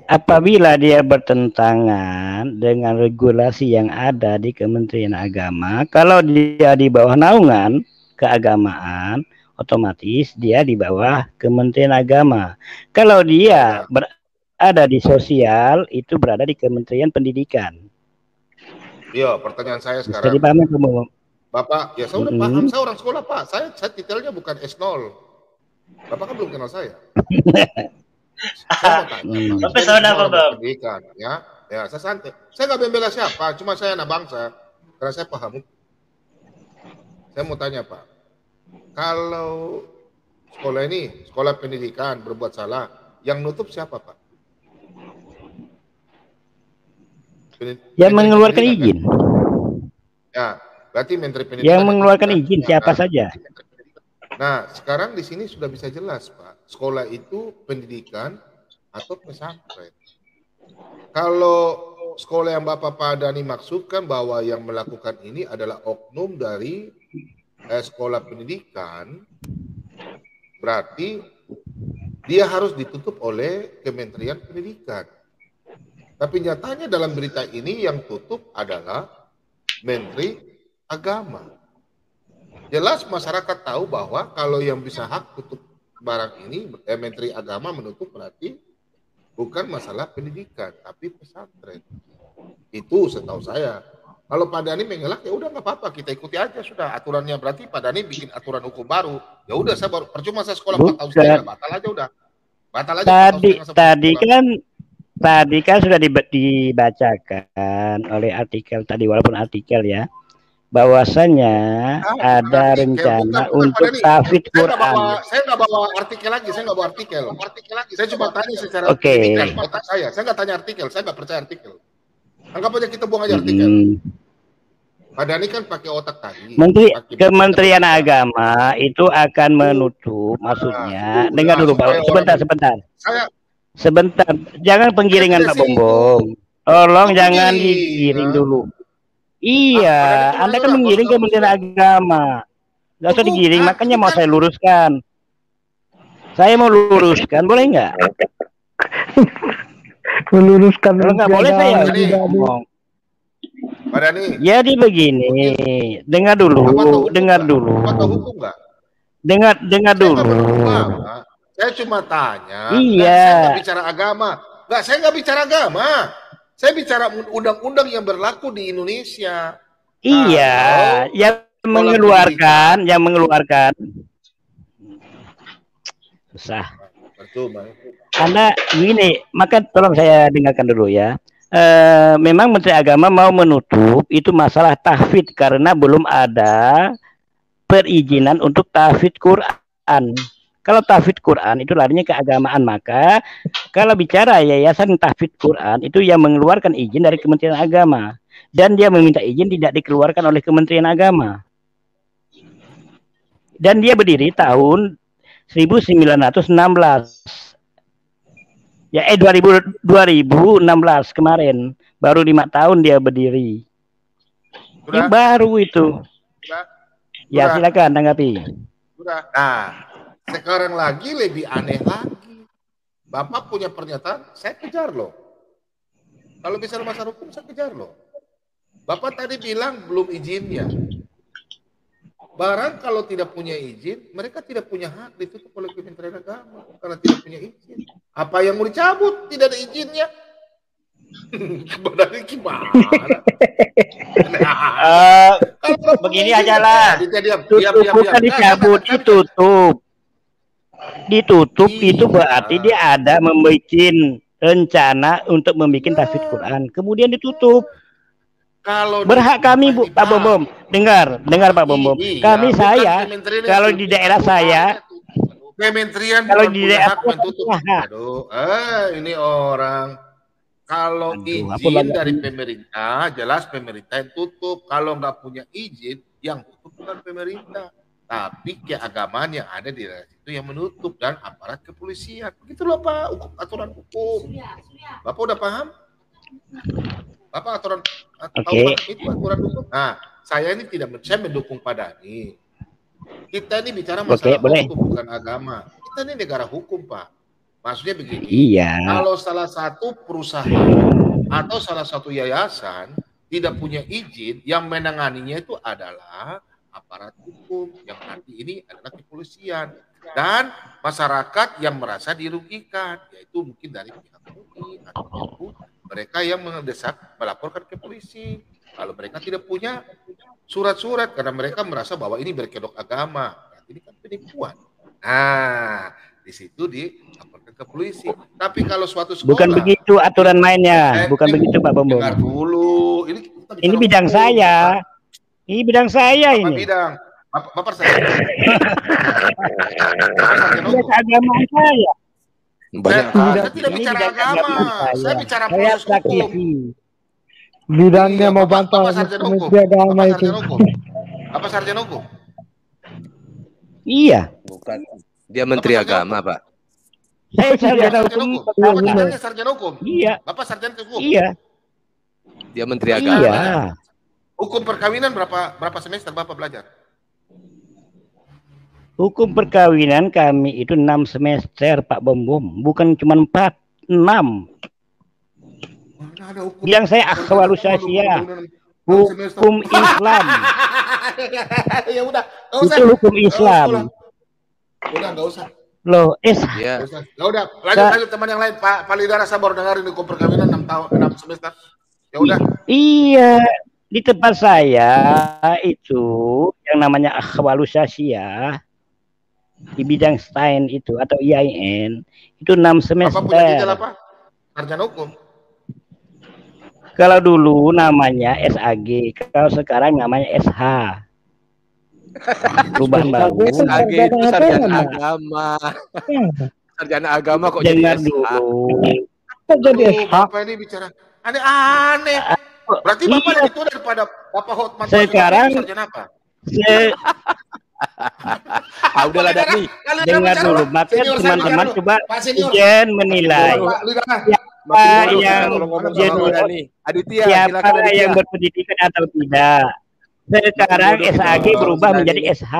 Apabila dia bertentangan dengan regulasi yang ada di Kementerian Agama, kalau dia di bawah naungan keagamaan, otomatis dia di bawah Kementerian Agama. Kalau dia berada di sosial, itu berada di Kementerian Pendidikan. Iya, pertanyaan saya sekarang. Jadi paham kamu? Bapak, ya saya udah paham, saya orang sekolah Pak. Saya titelnya bukan S0. Bapak kan belum kenal saya. Saya mau tanya, Pak. Pendidikan, ya, saya santai. Saya nggak membela siapa, cuma saya anak bangsa, karena saya paham. Saya mau tanya Pak, kalau sekolah ini, sekolah pendidikan berbuat salah, yang nutup siapa, Pak? Yang mengeluarkan izin. Ya, berarti Menteri Pendidikan. Yang mengeluarkan izin siapa saja? Nah, sekarang di sini sudah bisa jelas, Pak. Sekolah itu pendidikan atau pesantren. Kalau sekolah yang Bapak Padani maksudkan bahwa yang melakukan ini adalah oknum dari sekolah pendidikan, berarti dia harus ditutup oleh Kementerian Pendidikan. Tapi nyatanya dalam berita ini yang tutup adalah Menteri Agama. Jelas masyarakat tahu bahwa kalau yang bisa hak tutup barang ini, Menteri Agama menutup berarti bukan masalah pendidikan, tapi pesantren. Itu setahu saya. Kalau Pak Dhani mengelak, ya udah nggak apa-apa, kita ikuti aja sudah aturannya. Berarti Pak Dhani bikin aturan hukum baru. Ya udah, saya baru percuma saya sekolah 4 tahun setengah, batal aja udah. Batal aja. Tadi kan sudah dibacakan oleh artikel tadi, walaupun artikel ya, bahwasannya ada rencana untuk tahfidz Quran. Saya nggak bawa artikel lagi, saya nggak bawa artikel. Saya cuma tanya secara otak saya nggak tanya artikel, saya nggak percaya artikel. Anggap aja kita buang aja artikel. Pak Dhani kan pakai otak tadi. Kementerian Agama itu akan menutup, maksudnya. Dengar dulu, Pak. Sebentar. Jangan penggiringan, Pak Bombong. Tolong jangan digiring dulu. Iya, Anda kan menggiring Kementerian Agama. Nggak usah digiring, makanya mau saya luruskan. Saya mau luruskan, boleh nggak? Meluruskan. Kalau nggak boleh saya ngomong. Pak Dhani. Jadi begini, dengar dulu. Dengar dulu. Saya cuma tanya. Iya. Saya nggak bicara agama. Saya nggak bicara agama. Saya bicara undang-undang yang berlaku di Indonesia. Iya, yang mengeluarkan. Susah. Karena gini, maka tolong saya dengarkan dulu ya. Memang Menteri Agama mau menutup itu masalah tahfidz karena belum ada perizinan untuk tahfidz Quran. Kalau tahfidz Quran itu larinya ke keagamaan, maka kalau bicara yayasan tahfidz Quran itu yang mengeluarkan izin dari Kementerian Agama, dan dia meminta izin tidak dikeluarkan oleh Kementerian Agama. Dan dia berdiri tahun 1916. Ya 2016 kemarin, baru 5 tahun dia berdiri. Ini baru itu. Ya silakan tanggapi. Nah, sekarang lagi lebih aneh lagi. Bapak punya pernyataan, saya kejar loh. Kalau bicara masalah hukum, saya kejar loh. Bapak tadi bilang belum izinnya. Barang kalau tidak punya izin, mereka tidak punya hak ditutup oleh Kementerian Agama karena tidak punya izin. Apa yang mau dicabut? Tidak ada izinnya. Sebenarnya gimana? Begini aja lah. Bukan dicabut, ditutup itu berarti dia ada membuat rencana untuk membuat tahfidz Quran, kemudian ditutup. Kalau berhak kami, Bu, Pak Bombom, dengar Pak Bombom. Kami saya, kalau di daerah saya, Kementerian kalau di daerah menutup. Aduh, ini orang kalau izin dari pemerintah, jelas pemerintah yang tutup. Kalau nggak punya izin, yang tutup bukan pemerintah, tapi keagamaan yang ada di daerah itu yang menutup dan aparat kepolisian. Begitu loh Pak, aturan hukum. Bapak udah paham? Bapak aturan itu aturan hukum. Nah, saya ini saya mendukung Pak Dhani. Kita ini bicara masalah hukum bukan agama. Kita ini negara hukum, Pak. Maksudnya begini. Iya. Kalau salah satu perusahaan atau salah satu yayasan tidak punya izin, yang menanganinya itu adalah aparat hukum, yang nanti ini adalah kepolisian dan masyarakat yang merasa dirugikan, yaitu mungkin dari pihak MUI atau mereka yang mendesak melaporkan ke polisi. Kalau mereka tidak punya surat-surat karena mereka merasa bahwa ini berkedok agama, ini kan penipuan. Nah, di situ dilaporkan ke polisi. Tapi kalau suatu sekolah, bukan begitu aturan mainnya, bukan begitu Pak Bombom. Dengar dulu, ini bidang saya. Ini bidang saya ini. Bidang. Bapak saya. Tidak agama saya. Banyak Saya tidak Ini bicara tidak agama, agama saya bicara Saya proses hukum. praktisi. Bidangnya Iya, mau Bapak bantah sarjana hukum. Menteri Agama Bapak itu. sarjana hukum. Apa sarjana hukum? Iya. bukan. Dia menteri Bapak sarjana agama, Pak. Saya sarjana Sarjana hukum. hukum. Bapak tidaknya sarjana hukum. Iya. Bapak sarjana hukum. Iya. Dia menteri agama. Iya. Hukum perkawinan berapa semester Bapak belajar? Hukum perkawinan kami itu 6 semester, Pak Bom, bukan cuma 4, 6. Mana ada hukum? Bilang saya akhwalus syariah, hukum Islam. Ya udah, nggak usah. Itu hukum Islam. Udah nggak usah. Loh, Iya. Nggak usah. Ya udah, lanjut teman yang lain. Pak Lidara saya baru dengerin hukum perkawinan 6 semester. Ya udah. Iya, di tempat saya itu yang namanya akhwalus syariah di bidang STAIN itu atau IAIN itu 6 semester. Bapak punya titel apa? Sarjana hukum. Kalau dulu namanya SAG, kalau sekarang namanya SH. Perubahan baru. SAG itu sarjana agama. Sarjana agama kok jadi Dengar SH? dulu. Kok jadi Aduh, SH? Bapak ini bicara aneh-aneh. Berarti Bapak Iya. lebih tua daripada Bapak Hotman. Sekarang sarjana apa? Ah, udahlah Dani. Dengar dulu, maka teman-teman coba Pak Senior. ujian menilai Pak Lidara. siapa yang Dani. Aditya, siapa silakan Aditya. yang berpendidikan atau tidak. Sekarang SAG berubah menjadi SH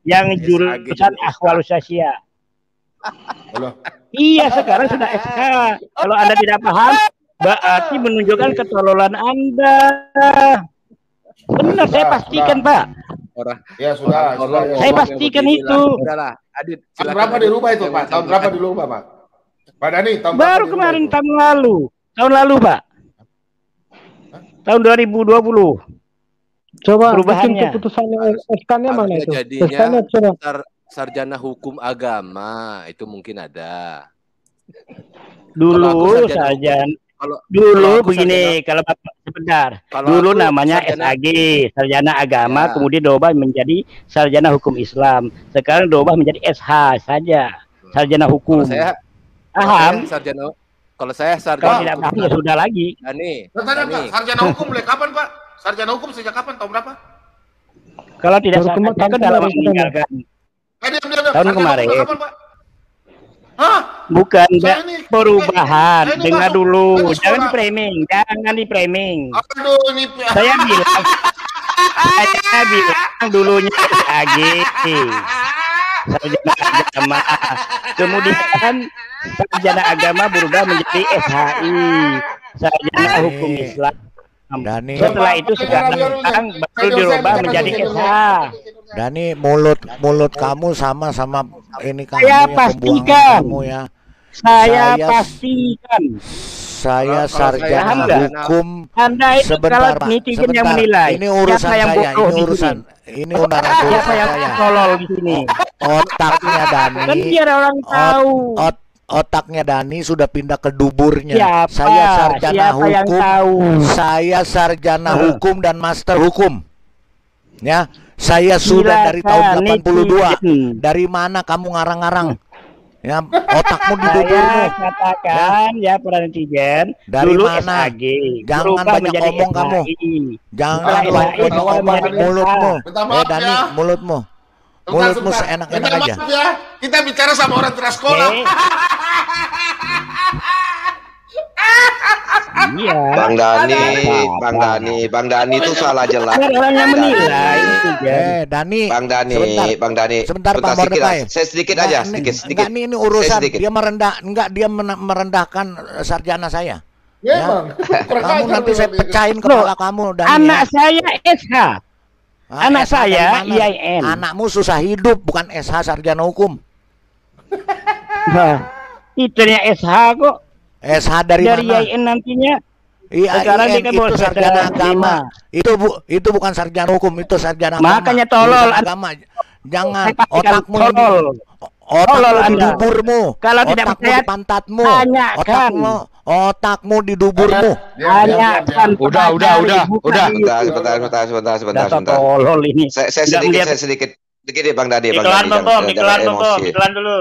yang jurusan akhwalus syariah. Halo. Iya, sekarang sudah SH. Kalau Anda tidak paham, berarti menunjukkan ketololan Anda. Benar, saya pastikan, Pak. Orang Ya sudah, sudah. Ya. Saya pastikan itu. Udahlah, Adit. Tahun silakan, berapa Adit. dirubah itu, Pak? Tahun berapa dirubah, Pak? Pak Dani, tahun berapa Baru dirubah kemarin itu? tahun lalu. Tahun lalu, Pak. Tahun 2020. Coba bikin Perubahannya. keputusannya SK-nya mana Dia itu? jadinya SK-nya coba. sarjana hukum agama itu mungkin ada. Dulu Kalau aku sarjana sarjana Kalau dulu aku begini, kalau Bapak sebentar. Kalau Dulu aku namanya sarjana- SAG, sarjana agama, Ya. kemudian diubah menjadi sarjana hukum Islam. Sekarang diubah menjadi SH saja, sarjana hukum. Paham? Kalau saya Kalau sarjana tidak hukum. paham ya sudah lagi. Dani, Tanya, Pak, Dani. sarjana hukum mulai kapan, Pak? Sarjana hukum sejak kapan? Tahun berapa? Kalau tidak Baru salah, tahun kan dalam kemarin. meninggalkan. Diam. Tahun Sarjana kemarin. hukum kapan, Pak? Hah? Bukan Saya ini- perubahan. saya ini Dengar masuk- dulu, saya di jangan sekolah. jangan di framing. Aduh, ini Saya bilang dulunya SAG, sarjana agama. Kemudian sarjana agama berubah menjadi SHI, sarjana hukum Islam. Dani, Setelah itu sekarang baru dirubah menjadi SH. Dani, mulut kamu sama ini kamu Saya yang pastikan. pembuangan kamu ya. Saya Saya- pastikan. Saya Kalau saya sarjana paham nggak? hukum. Anda itu Sebentar, kalau Pak. netizen yang Sebentar. menilai. Ini urusan Siapa yang saya. bodoh Ini di urusan. sini? Ini urusan Siapa yang saya. tolol di sini? Otaknya Dani. Kan biar orang tahu. Otaknya Dani sudah pindah ke duburnya. Siapa? Saya sarjana Siapa yang hukum. tahu? Saya sarjana hukum dan master hukum. Ya, saya sudah dari tahun Silakan, 82. netizen. Dari mana kamu ngarang-ngarang? Ya, otakmu di duburmu. Saya katakan ya para netizen, Dari dulu mana? SAG Jangan berubah banyak menjadi omong kamu. SHI. Jangan Setelah banyak SHI berubah omong menjadi mulutmu. Minta maaf Dani, ya. mulutmu. Sebentar, Mulutmu sebentar. seenak-enak Minta aja. maaf ya. Kita bicara sama orang tidak sekolah. Iya. Bang Dani itu salah jelas. Biar orang yang menilai netizen. Dani. Bang Dani, Sebentar, Pak sedikit Mordecai. aja. Saya sedikit aja, sedikit. Enggak, ini urusan. Saya sedikit. Dia merendahkan sarjana saya. Ya, Ya. Bang. Kurang Kamu ajar nanti lu, saya Bang. pecahin kepala kamu Dani. Anak ya. saya SH. Anak SH dari saya mana? IAIN. Anakmu susah hidup, bukan SH sarjana hukum. Nah, titelnya SH kok. SH dari mana? IAIN nantinya. IAIN Sekarang dia kan itu baru sarjana sarjana agama. Itu bukan sarjana hukum, itu sarjana Makanya agama. tolol. Urusan agama. Jangan Saya pastikan otakmu tolol. Tolol Otakmu di Anda. duburmu. Kalau tidak Otakmu percaya, di pantatmu. tanyakan. Otakmu di duburmu. Tanyakan. Udah. Sebentar. Sebentar. Dasar tolol ini. Saya Tidak sedikit, melihat- saya sedikit. Begini Bang Dani, Iklan Bom, jangan iklan Bom, emosi. iklan dulu.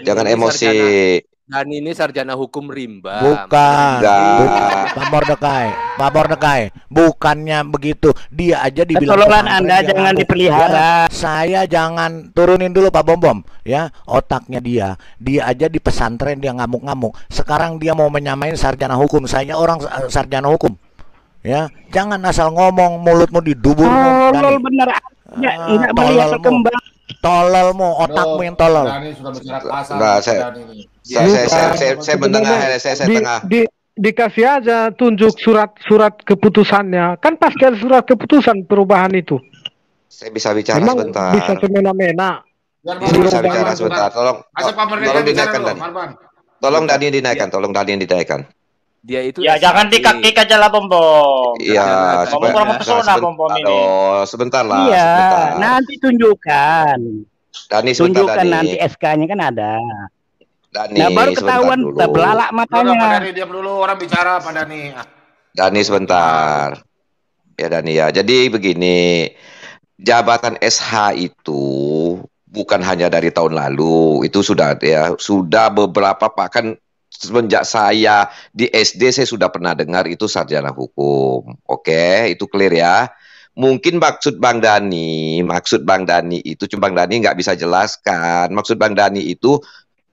Jangan emosi. Dan ini sarjana hukum rimba. Bukan, Enggak. Pak Mordecai, bukannya begitu. Dia aja dibilang Ketololan pesantren Anda jangan anu. dipelihara. Ya, saya jangan turunin dulu Pak Bom, ya otaknya dia aja di pesantren dia ngamuk-ngamuk. Sekarang dia mau menyamain sarjana hukum. Saya orang sarjana hukum, ya jangan asal ngomong mulutmu didubur. Tolol bener aja, enggak melihat perkembangan. Tololmu, otakmu yang tolol. Dani sudah bicara kasar. Enggak, saya mendengar, saya di, tengah. dikasih aja tunjuk surat keputusannya, kan pasti ada surat keputusan perubahan itu. Saya bisa bicara Memang sebentar. bisa semena-mena. Saya bisa bicara sebentar. Tolong dinaikkan Dan. Tolong Dani dinaikkan. Dia itu Ya jangan dikakik aja lah Bom. Iya, Bom mempesona Bom ini. Aduh, sebentar lah. Iya, sebentar. nanti tunjukkan. Dani, sebentar Tunjukkan Dani. nanti SK-nya kan ada. Dani, Nah baru sebentar ketahuan dulu. terbelalak Pak matanya. Dani diam dulu, orang bicara Pak Dani. Dani sebentar. Ya Dani ya. Jadi begini, jabatan SH itu bukan hanya dari tahun lalu, itu sudah beberapa bahkan semenjak saya di SD saya sudah pernah dengar itu sarjana hukum. Oke, itu clear ya. Mungkin maksud Bang Dani itu cuma Bang Dani nggak bisa jelaskan. Maksud Bang Dani itu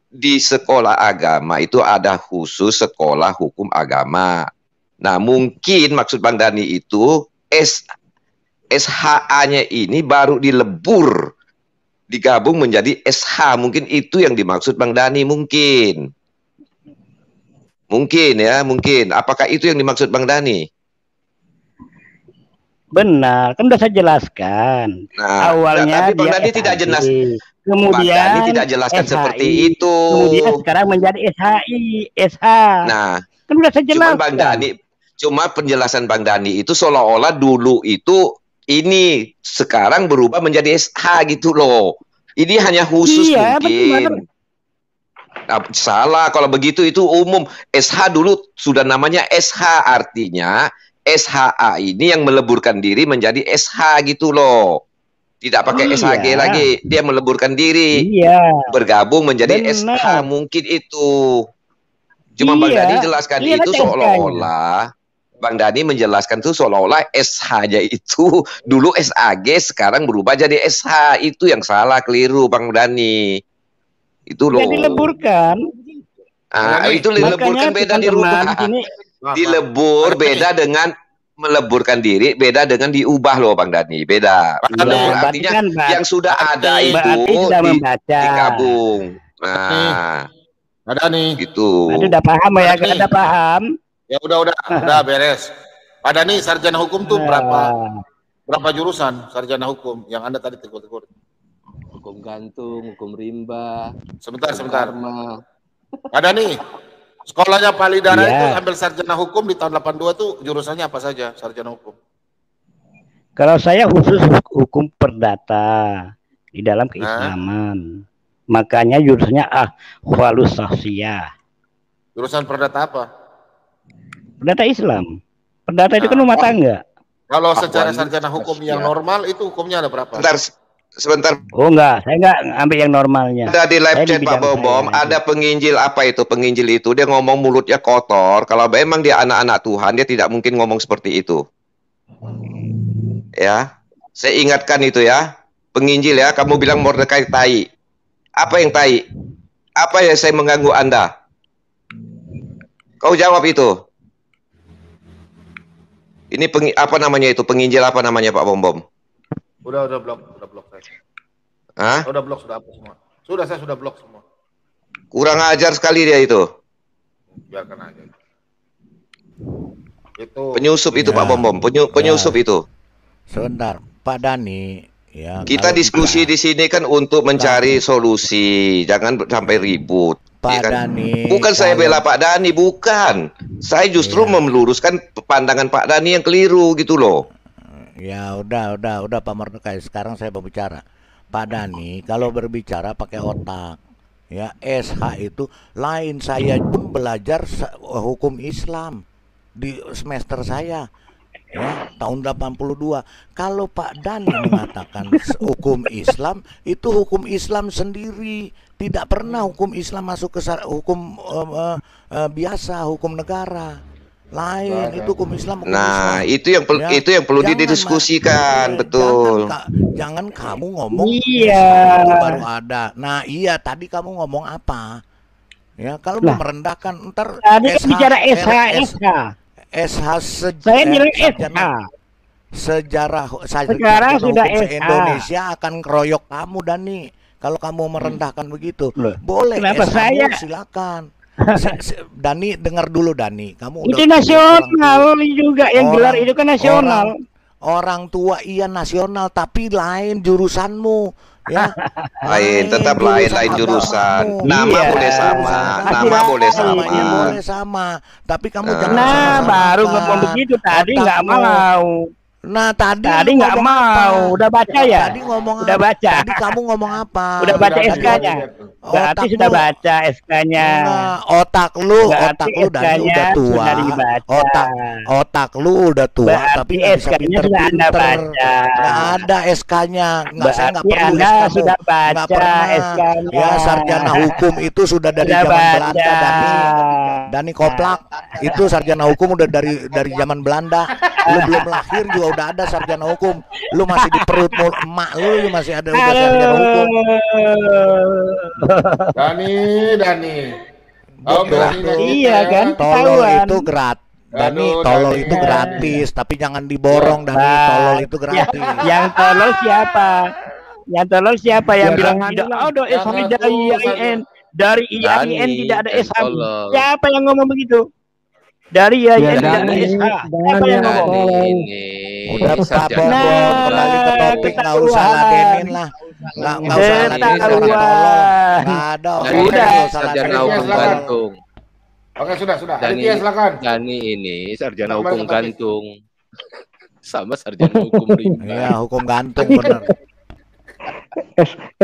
di sekolah agama itu ada khusus sekolah hukum agama. Nah, mungkin maksud Bang Dani itu SHA-nya ini baru dilebur, digabung menjadi SH. Mungkin itu yang dimaksud Bang Dani mungkin. Mungkin ya, mungkin. Apakah itu yang dimaksud Bang Dani? Benar, kan udah saya jelaskan. Nah, Awalnya tapi Bang dia Dani tidak SHI. jelas. Kemudian Bang Dani tidak jelaskan SHI. seperti itu. Kemudian sekarang menjadi SHI, SH. Nah, Kan udah saya cuma jelaskan. Bang Dani, cuma penjelasan Bang Dani itu seolah-olah dulu itu ini sekarang berubah menjadi SH gitu loh. Ini hanya khusus Iya, mungkin. Nah, salah kalau begitu itu umum. SH dulu sudah namanya SH, artinya SHA ini yang meleburkan diri menjadi SH gitu loh. Tidak pakai SHG Iya. lagi, dia meleburkan diri. Iya. Bergabung menjadi Benar. SH mungkin itu. Cuma Bang Iya. Dani jelaskan Iya, itu ada seolah-olah Bang Dani menjelaskan itu seolah-olah SH-nya itu dulu SAG sekarang berubah jadi SH. Itu yang salah, keliru Bang Dani. Itu loh. Jadi dileburkan. Ah, itu dileburkan beda dirubah. di sini Dilebur beda dengan meleburkan diri, beda dengan diubah loh Bang Dani, beda. Iya, Melebur berarti artinya kan yang sudah ada itu berarti sudah membaca. digabung. Nah, Pak Dani. gitu. Aduh, udah paham ya, Berarti- udah paham. Ya udah beres. Pak Dani sarjana hukum tuh berapa jurusan sarjana hukum yang Anda tadi tegur-tegur? Hukum gantung, hukum rimba. Sebentar. Karma. Pak Dani, sekolahnya Pak Lidara Iya. itu ambil sarjana hukum di tahun 82 tuh jurusannya apa saja sarjana hukum? Kalau saya khusus hukum perdata di dalam keislaman. Makanya jurusannya ahwalus sahsiyah. Jurusan perdata apa? Perdata Islam. Perdata itu kan rumah tangga. Kalau secara Ahwal sarjana hukum yang normal itu hukumnya ada berapa? Sebentar. Oh enggak, saya enggak ambil yang normalnya. Ada di live Saya chat di Pak bidang Bom, saya. ada penginjil apa itu? Penginjil itu dia ngomong mulutnya kotor. Kalau memang dia anak-anak Tuhan, dia tidak mungkin ngomong seperti itu. Ya, saya ingatkan itu ya. Penginjil ya, kamu bilang Mordecai tai. Apa yang tai? Apa yang saya mengganggu Anda? Kau jawab itu. Ini apa namanya itu? Penginjil apa namanya Pak Bom Bom? Udah blok saya. Hah? Udah blok, sudah hapus semua. Saya sudah blok semua. Kurang ajar sekali dia itu. Biarkan aja. Itu Penyusup itu Pak Bom Bom, penyusup itu. Sebentar, Pak Dani. Ya, Kita kalau- diskusi di sini kan untuk mencari solusi, jangan sampai ribut. Pak ya kan? Dani. Bukan saya kalau- bela Pak Dani, bukan. Saya justru Iya. meluruskan pandangan Pak Dani yang keliru gitu loh. Ya udah Pak Mordecai. Sekarang saya berbicara. Pak Dani, kalau berbicara pakai otak. Ya, SH itu lain. Saya pun belajar hukum Islam di semester saya. ya tahun 82. Kalau Pak Dhani mengatakan hukum Islam, itu hukum Islam sendiri, tidak pernah hukum Islam masuk ke hukum biasa, hukum negara lain. Itu hukum Islam, hukum Nah, Islam. itu yang perlu didiskusikan, betul. Jangan kamu ngomong Iya. itu baru ada. Nah, iya tadi kamu ngomong apa? Ya, kalau mau merendahkan ntar Tadi kan bicara SH. Saya bilang SH. Sejarah Sekarang sudah hukum SH. Indonesia akan keroyok kamu, Dani. Kalau kamu merendahkan begitu, boleh. Kenapa SH saya? Silakan. Dani, dengar dulu Dani. Kamu Itu nasional juga yang gelar itu kan nasional. Orang tua iya nasional, tapi lain jurusanmu. Ya, Tetap lain jurusan. Nama boleh sama, nama boleh sama. Boleh sama, tapi kamu jangan. Nah, baru ngomong begitu tadi nggak mau. Nah, tadi nggak mau. Udah baca ya? Tadi ngomong udah baca. Tadi kamu ngomong apa? Udah baca SK-nya. Berarti sudah baca SK-nya. Otak lu Dani udah tua. Otak lu udah tua, berarti tapi nggak bisa SK-nya sudah Anda baca. Nggak ada SK-nya. Saya nggak perlu Anda SK-mu. sudah baca Nggak pernah. SK-nya. Ya, sarjana hukum itu sudah dari Sudah zaman baca. Belanda, Dani Koplak. Itu sarjana hukum udah dari zaman Belanda. Lu belum lahir juga udah ada sarjana hukum. Lu masih di perut emak lu masih ada udah sarjana hukum. Dani. Oh, iya kan? Tolol Ketahuan. itu gratis. Dani, Aduh, tolol Dani. itu gratis, tapi jangan diborong, Dani. Tolol itu gratis. Yang tolol siapa? Yang tolol siapa yang bilang tidak ada SH dari IAIN? Dari IAIN tidak ada SH. Siapa yang ngomong begitu? Dari IAIN tidak ada SH. Siapa yang ngomong? Udah Pak Bobo, kembali ke topik, nggak usah ladenin lah. Nggak usah ladenin orang tolol. Nggak ada. Udah. Sarjana hukum gantung. Oke, sudah. Dani, Aditya, silakan. Dani ini sarjana hukum gantung. Sama sarjana hukum rimba. Iya, hukum gantung bener.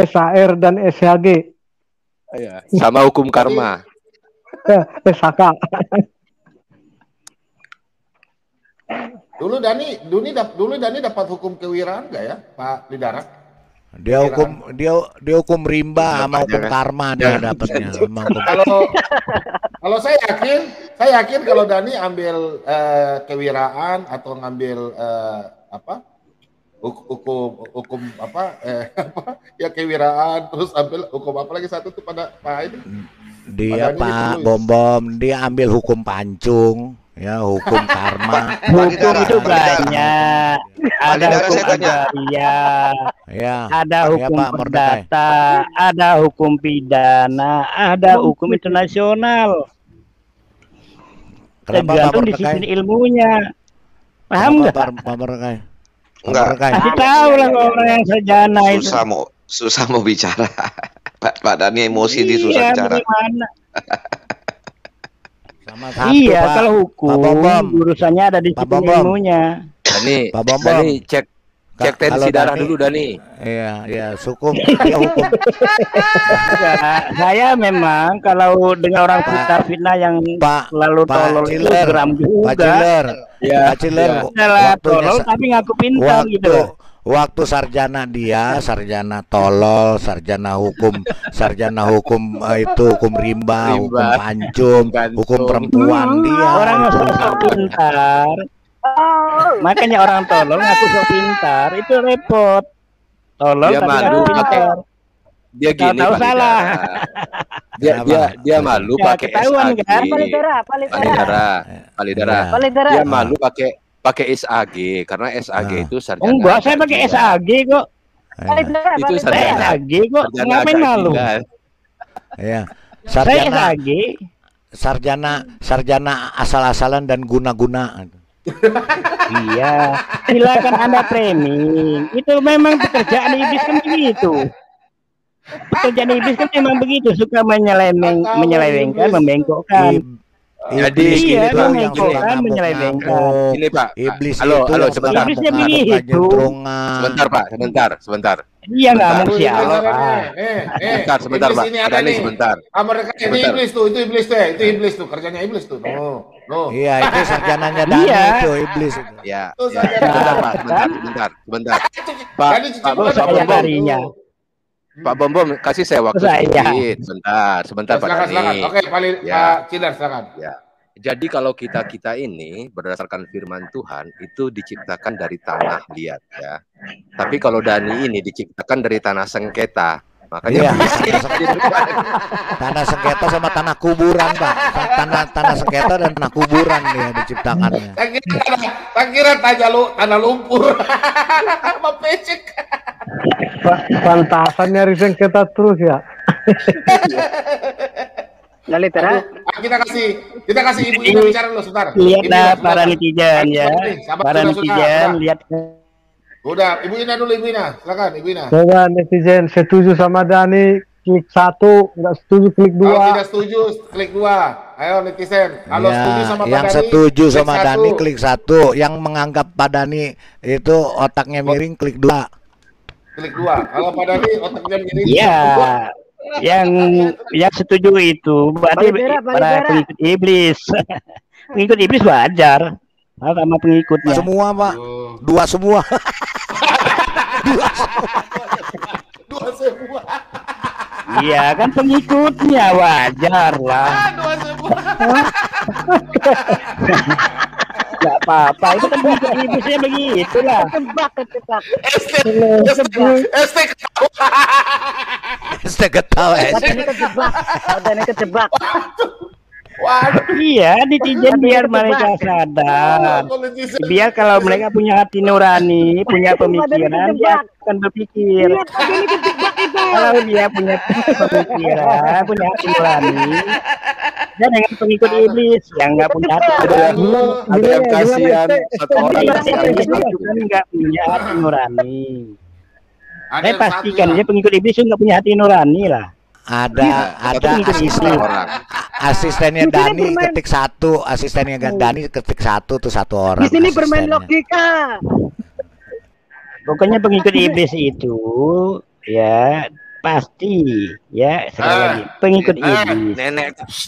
SHR dan SHG. Iya, sama hukum karma. SHK. Dulu Dani dapat hukum kewiraan nggak ya, Pak Lidara? Dia hukum rimba sama hukum karma dia dapatnya. Kalau saya yakin kalau Dani ambil kewiraan atau ngambil hukum ya kewiraan, terus ambil hukum apa lagi satu tuh pada Pak ini? Dia Pak Bombom, dia ambil hukum pancung. Ya, hukum karma. Hukum itu banyak. Ada hukum agraria, ada hukum perdata, ada hukum pidana, ada hukum internasional. Tergantung disiplin ilmunya. Paham nggak? Enggak. Kasih tahu lah orang yang sarjana itu. Susah mau bicara. Pak Dhani emosi dia susah bicara. Iya, kalau hukum urusannya ada di disiplin ilmunya. Dani, cek tensi darah dulu Dani. Iya, hukum. Hukum. Saya memang kalau dengan orang fitnah yang lalu tolol itu geram juga. Pak Ciler, tolol tapi ngaku pintar gitu. Waktu sarjana tolol, sarjana hukum itu hukum rimba, hukum pancung, hukum perempuan dia. Orang sok pintar. Makanya orang tolol ngaku sok pintar itu repot. Tolol dia tapi malu pakai. Dia gini tahu salah. Dia malu pakai SAG. Palidara. Dia malu pakai SAG karena SAG itu sarjana. Enggak, saya pakai SAG kok. Itu sarjana. SAG kok. Ngapain malu? Iya. Saya SAG. Sarjana asal-asalan dan guna-guna. Iya, silakan Anda training. Itu memang pekerjaan iblis kan begitu. Pekerjaan iblis kan memang begitu, suka menyelewengkan, membengkokkan. Jadi Iya, gini Pak, mengecohkan, menyelewengkan. Ini Pak. Iblis Halo, itu halo yang sebentar. Iblisnya mengamuk-ngamuk begitu. kejentrungan. Sebentar Pak, sebentar. Iya ngamuk Tuh, siapa? iblis ada nih. Sebentar Iblis Pak. ini Ada ada nih nih. sebentar. Mereka itu Sebentar. iblis tuh, itu iblis tuh, kerjanya iblis tuh. No. Iya, itu sarjananya Dani Iya. itu iblis itu. Ya, Tuh, ya. saya- Sebentar Pak, sebentar. Pak, Jadi cuci Pak muka saya dong. harinya. Pak Bom, kasih saya waktu Saya. sedikit. Sebentar Pak Silakan. Dani. Oke, paling Ya. Pak Cidar silakan. Ya. Jadi kalau kita ini berdasarkan firman Tuhan itu diciptakan dari tanah liat ya. Tapi kalau Dani ini diciptakan dari tanah sengketa. Makanya Iya, tanah sengketa sama tanah kuburan, Pak. Tanah sengketa dan tanah kuburan dia diciptakannya. Tak kira tanah lumpur. Apa pecek? Pantasan nyari sengketa terus ya. Lalu terus Kita kasih Ibu Ina bicara dulu sebentar. lihatlah Ibu Ina, para sebentar. netizen ya. Sabar, Para sudah. netizen lihat. Udah, Ibu Ina dulu, Ibu Ina. Silakan, Ibu Ina. Coba netizen setuju sama Dani klik 1, nggak setuju klik Kalau 2. tidak setuju, klik 2. Ayo netizen. Kalau Ya, setuju sama Pak yang Dani, setuju klik sama 1. Dani klik 1, yang menganggap Pak Dani itu otaknya miring klik 2. Klik 2. Kalau Pak Dani otaknya begini. Iya. Yang setuju itu berarti para pengikut iblis. Pengikut iblis wajar sama pengikutnya. Semua, Pak. Oh. 2 semua. Dua semua. Iya kan pengikutnya wajar lah. Dua semua. Nggak apa-apa, itu kan pengikut iblisnya begitulah. ST ketawa. ST ketawa. Dani kejebak. Waduh. Iya, netizen biar mereka sadar. Politisi. Biar kalau mereka punya hati nurani, punya pemikiran, dia akan berpikir. Kalau dia punya pemikiran, punya hati nurani, dan dengan pengikut iblis yang nggak punya hati nurani, ada yang kasihan satu orang iblis kasihan itu kan nggak punya hati nurani. Ada Saya yang pastikan satu dia pengikut iblis itu nggak punya hati nurani lah. Ada asistennya Dani ketik 1, asistennya Dani ketik 1 tuh 1 orang. Di sini bermain asistennya. logika. Pokoknya pengikut iblis itu ya pasti ya sekali lagi pengikut iblis.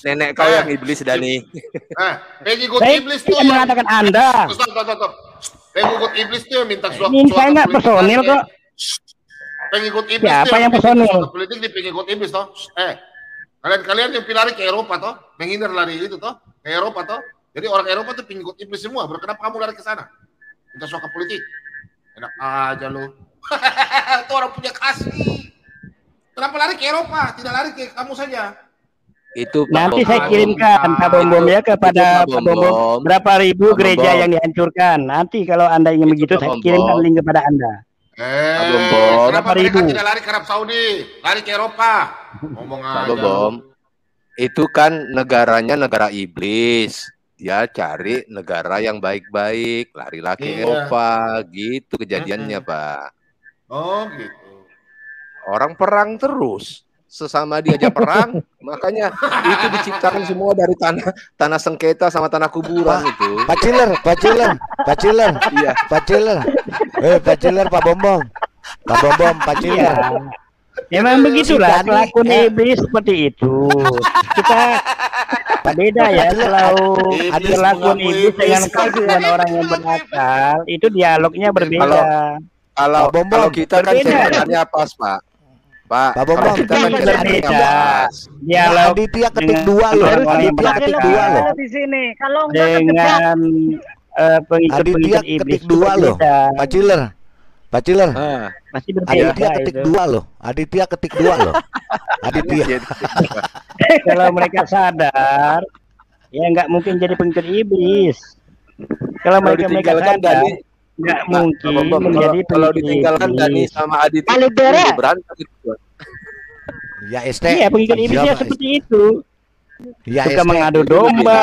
nenek kau yang iblis Dani. pengikut Saya iblis tuh tidak mengatakan Anda. Stop. Pengikut iblis tuh yang minta suaka. Ini saya nggak personil kok. Pengikut iblis Siapa tuh yang minta personil? suaka politik di pengikut iblis toh. Kalian yang lari ke Eropa toh, menghindar lari itu toh, ke Eropa toh. Jadi orang Eropa tuh pengikut iblis semua. Kenapa kamu lari ke sana? Minta suaka politik. Enak aja lo. Itu orang punya kasih. Kenapa lari ke Eropa? Tidak lari ke kamu saja. Itu Pak Nanti Bom. saya kirimkan Pak Bom ya kepada Itu Pak Pak Bom. Bom berapa ribu Pak gereja Bom. yang dihancurkan. Nanti kalau Anda ingin begitu Pak saya Bom. kirimkan link kepada Anda. Kenapa mereka 8.000. tidak lari ke Arab Saudi? Lari ke Eropa. Ngomong Pak aja. Bom. Itu kan negaranya negara iblis. Ya cari negara yang baik-baik, lari-lari ke Iya. Eropa, gitu kejadiannya Pak. Oh gitu. Orang perang terus, sesama diajak perang, makanya itu diciptakan semua dari tanah sengketa sama tanah kuburan itu. Pak Ciler. Iya. Pak Ciler, Pak Bom. Pak Ciler. Memang begitulah Dani, kelakuan iblis seperti itu. Kita beda ya kalau Iblis kelakuan mengaku iblis dengan iblis. kelakuan orang yang berakal itu dialognya berbeda. Kalau Pak Bom, kita kan berbeda. ceritanya pas Pak. Pak, Pak Bom, kalau kita kan berbeda. ceritanya pas. Dialog Aditya ketik dengan 2 loh. orang yang Aditya ketik 2 loh. Di sini. Kalau enggak kejebak. dengan pengikut-pengikut Aditya iblis ketik 2 loh. berbeda. Pak Ciler. Pasti berbeda Aditya ketik itu. 2 loh. Aditya ketik 2 loh. Aditya. Kalau mereka sadar, ya nggak mungkin jadi pengikut iblis. Kalau mereka ditinggalkan sadar, Dani, nggak Pak, mungkin Pak Bom, menjadi kalau pengikut ditinggalkan Dani iblis. sama Adit Paling beres. berantem itu. Ya ST. Iya, pengikut iblisnya Siapa? seperti itu. Ya Suka ST. mengadu domba.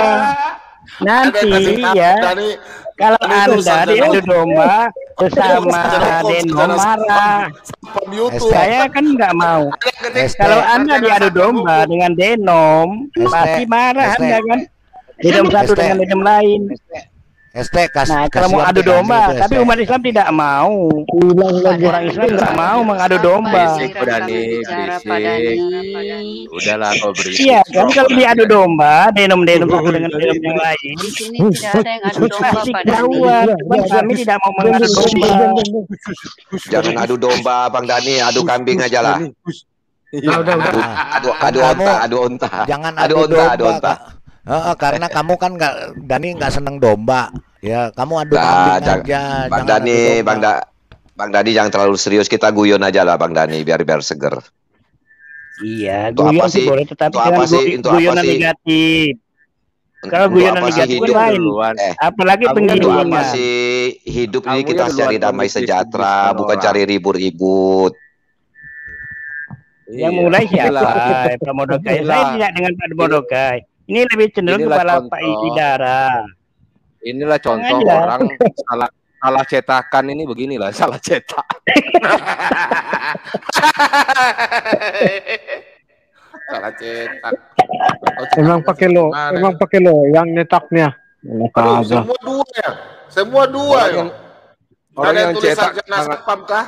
Nanti ya, kalau Anda diadu domba sesama Denom marah, saya kan nggak mau. ST. Kalau Anda diadu domba dengan Denom, ST. pasti marah ST. Anda kan. Denom satu ST. dengan denom lain. ST Nah, kalau mau adu domba, tapi umat Islam tidak mau. Orang Islam tidak mau mengadu domba. Berisik, Dani, berisik. Udahlah kau berisik. Iya, kan kalau diadu domba, denom satu dengan denom yang lain. Di sini tidak ada yang adu domba, Pasti Pak Dani. ketahuan. Cuman kami tidak mau mengadu domba. Jangan adu domba, Bang Dani, adu kambing aja lah. Adu onta. Jangan adu onta. Kak. Karena kamu kan Dani nggak seneng domba, ya kamu adu kambing aja. Bang Dani, Bang Dani jangan terlalu serius, kita guyon aja lah Bang Dani, biar seger. Iya, Untuk guyon apa sih sih? boleh, tetapi Untuk apa jangan sih? Untuk apa guyonan sih? negatif. Kalau Untuk guyonan apa sih negatif hidup? lain, apalagi Untuk penggiringan. apa sih hidup ini Kamu kita yang cari luar damai kondisi sejahtera, bisnis bukan orang. cari ribut-ribut. Yang mulai siapa? Pak Modokai. Saya tidak dengan Pak Modokai. Ini lebih cenderung Inilah kepada contoh. Pak Idara. Inilah contoh Sengaja. orang salah cetakan ini beginilah, salah cetak. Salah cetak. Emang pakai lo yang nyetaknya. Aduh, semua dua ya. Orang Ada yang tulis cetak sarjana satpam kah?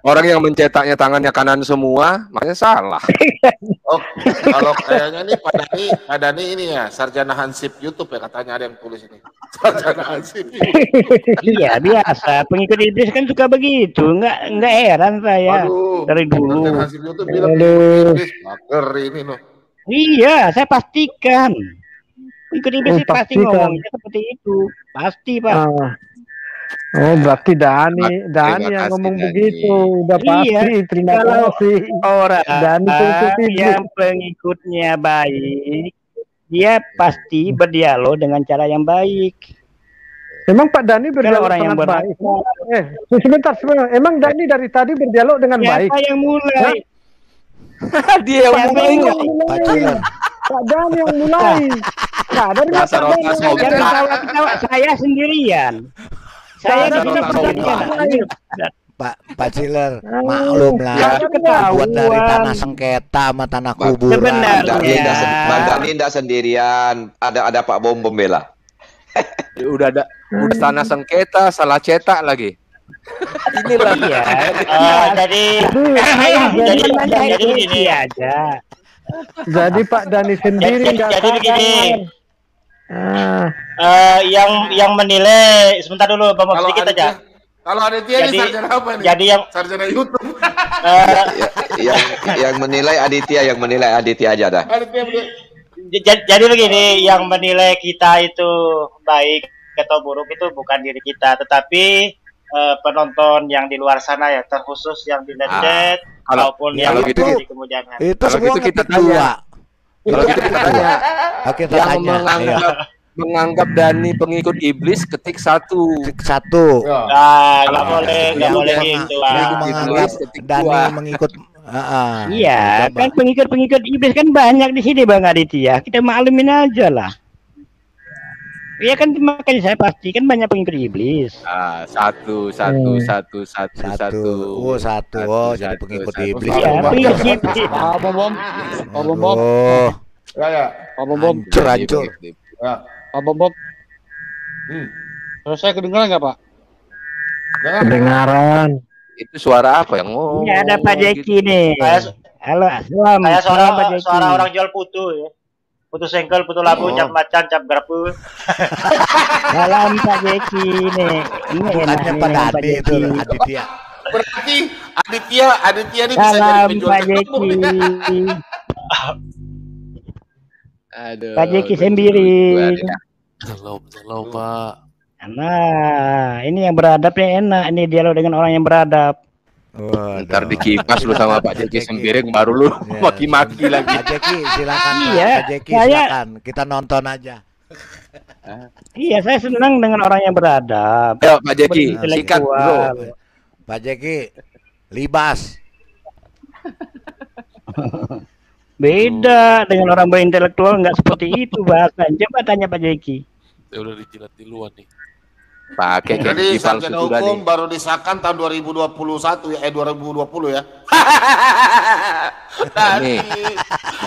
orang yang mencetaknya tangannya kanan semua, makanya salah. Oh, kalau kayaknya nih Pak Dani ini ya sarjana Hansip YouTube ya, katanya ada yang tulis ini. Sarjana Hansip. Iya, biasa. Pengikut iblis kan suka begitu. Enggak heran saya dari dulu. Sarjana Hansip YouTube bilang iblis mager ini loh. Iya, saya pastikan. Pengikut iblis sih pasti pastikan. ngomongnya seperti itu. Pasti, Pak. Oh, berarti Dani yang kasih, ngomong Dani. begitu. Udah Iya, pasti. Terima kalau kasih. orang Dani pengikut iblis. yang pengikutnya baik, dia pasti berdialog dengan cara yang baik. Emang Pak Dani berdialog orang yang sangat baik. Sebentar. Emang Dani dari tadi berdialog dengan baik. Siapa yang mulai? Dia yang Siapa mulai yang kok. Pak Dani yang mulai. Nah, dari Dasar Pak otak Dani. sombong. Jangan ketawa-ketawa, saya sendirian. Saya Dasar tidak otak percaya. Pak Ciler, maklum lah. Ya, Buat dari ketahuan. tanah sengketa sama tanah kuburan. Sebenarnya. Bang Dani tidak sendirian, ada Pak Bom bela. Udah tanah sengketa, salah cetak lagi. Inilah. Iya. Jadi begini aja. Jadi Pak Dani sendiri nggak jadi begini. sadar. Yang menilai sebentar dulu, Bang, Kalau sedikit aja. Kalau Aditya ini sarjana apa nih? Jadi yang sarjana YouTube. yang menilai Aditya aja dah. Jadi begini, yang menilai kita itu baik atau buruk itu bukan diri kita, tetapi penonton yang di luar sana ya, terkhusus yang di chat maupun yang gitu, di kemudian hari. Itu semua kita tanya. Kalau gitu kita tanya. Oke, kita Yang tanya. menganggap Dani pengikut iblis, ketik 1. Satu. Nah, nggak boleh gitu, Pak. Menganggap Dani mengikut. Iya, kan pengikut iblis kan banyak di sini, Bang Aditya. Kita maklumin aja lah. Iya kan, makanya saya pastikan banyak pengikut iblis. Satu. Oh, satu. Oh, jadi pengikut iblis. Iya, pengikut iblis. Oh, hancur. Pak Bom. Terus saya kedengaran nggak, Pak? Kedengaran. Itu suara apa yang ngomong? Ini ada Pak Jeki nih. Halo, Aslam. Kayak Pak Jeki. suara orang jual putu ya. Putu sengkel, putu labu, cap macan, cap garpu. Salam Pak Jeki nih. Ini Bukannya Pak Dani itu, Aditya. Berarti Aditya ini bisa jadi Salam penjual Pak ketemu. Jeki. Aduh, Pak Jeki sendiri. Halo Pak. Nah, ini yang beradab nih enak. Ini dialog dengan orang yang beradab. Ntar dikipas lu sama Pak Jeki Sembiring, baru lu maki-maki lagi. Pak Jeki silakan. Iya, Pak Jeki saya- silakan. Kita nonton aja. Iya, saya senang dengan orang yang beradab. Ayo Pak Jeki, sikat Intelektual. bro. Pak Jeki, libas. Beda dengan orang berintelektual, nggak seperti itu bahkan. Coba tanya Pak Jeki. Saya udah dijilat duluan nih. Pakai kayak Jadi gigi palsu sarjana sudah hukum nih. baru disahkan tahun 2021 ya, 2020 ya. Dani,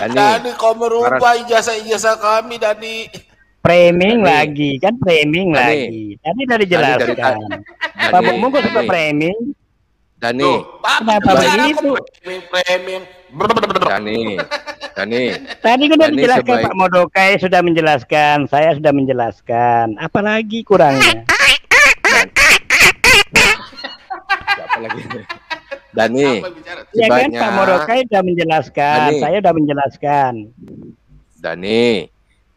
Dani kau merubah ijazah kami, Dani. Framing lagi, kan framing Dani. lagi. Tadi udah dijelaskan. Pak Bung kok suka framing? Dani, Kenapa begitu? Framing. Dani. Tadi kan udah Dani dijelaskan sebaik- Pak Modokai sudah menjelaskan, saya sudah menjelaskan. Apalagi kurangnya? Apalagi. Dani, Ya kan sebaiknya Pak Modokai sudah menjelaskan, Dani. saya sudah menjelaskan. Dani,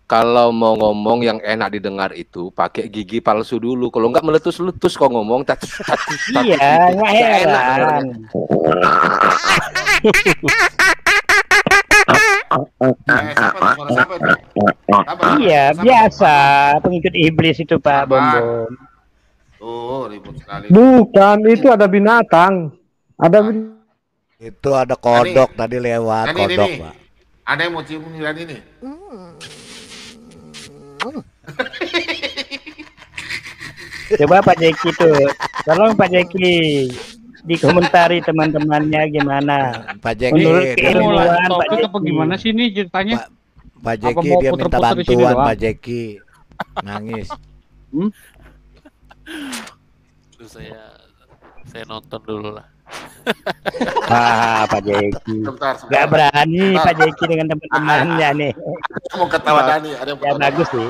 kalau mau ngomong yang enak didengar itu pakai gigi palsu dulu. Kalau nggak meletus-letus kok ngomong. Iya, nggak heran. Iya, biasa pengikut iblis itu Pak Bombom. Oh, ribut sekali. Bukan, itu ada binatang. Itu ada kodok tadi lewat, Dani, kodok, Dani. Pak. Ada yang mau cium nih Dani nih. Coba Pak Jeki tuh, tolong Pak Jeki dikomentari teman-temannya gimana. Pak Jeki, Menurut dia keilmuan Pak Topik apa Jeki. gimana sih ini ceritanya? Pak Apa Jeki mau dia minta puter-puter di sini bantuan, doang? Pak Jeki nangis. Itu saya nonton dulu lah. Wah, Pak Jeki. Sebentar. Gak berani Pak Jeki dengan teman-temannya nih. Mau ketawa Dani, ada yang Ya bagus sih.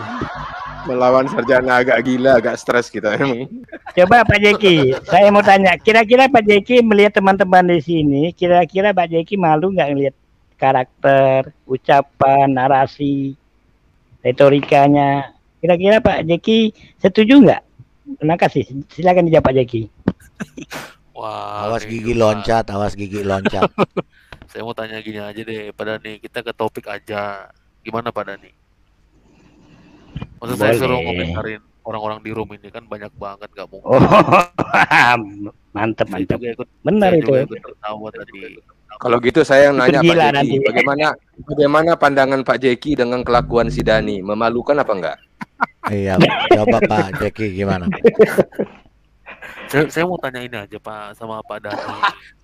Melawan sarjana agak gila, agak stres kita emang. Coba Pak Jeki, saya mau tanya, kira-kira Pak Jeki melihat teman-teman di sini, kira-kira Pak Jeki malu nggak ngelihat karakter, ucapan, narasi, retorikanya? Kira-kira Pak Jeki setuju nggak? Terima kasih. Silakan dijawab Pak Jeki. Wah, Awas nih, gigi Pak. loncat, awas gigi loncat. Saya mau tanya gini aja deh, Pak Dani. Kita ke topik aja. Gimana Pak Dani? Maksud saya suruh Boleh. komentarin orang-orang di room ini kan banyak banget, nggak mungkin. Oh, mantep Saya mantep. juga ikut, Benar saya itu. juga ikut tertawa tadi. Kalau gitu saya yang Ikut nanya Pak gila Jeki, nanti. bagaimana pandangan Pak Jeki dengan kelakuan si Dani? Memalukan apa enggak? Iya, coba Pak Jeki gimana? Saya mau tanya ini aja Pak sama Pak Dani.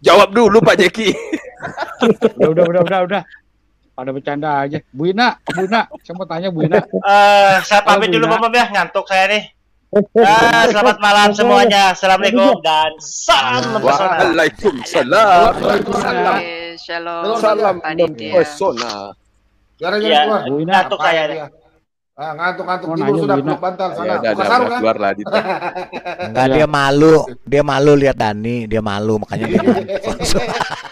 Jawab dulu Pak Jeki. Udah. Pada bercanda aja. Bu Ina, saya mau tanya Bu Ina. Saya pamit dulu Bang Bom ya, ngantuk saya nih. Selamat malam semuanya. Assalamualaikum dan salam mempesona. Waalaikumsalam. Oke, shalom. Salam Panitia. mempesona. Biar aja Iya, keluar. Bu Ina, ngantuk saya nih. Ngantuk Mau tidur nanya, sudah Bu Ina. peluk bantal Ya sana. udah, Buka sarung kan? keluar lah di Enggak, dia malu lihat Dani, dia malu makanya dia langsung.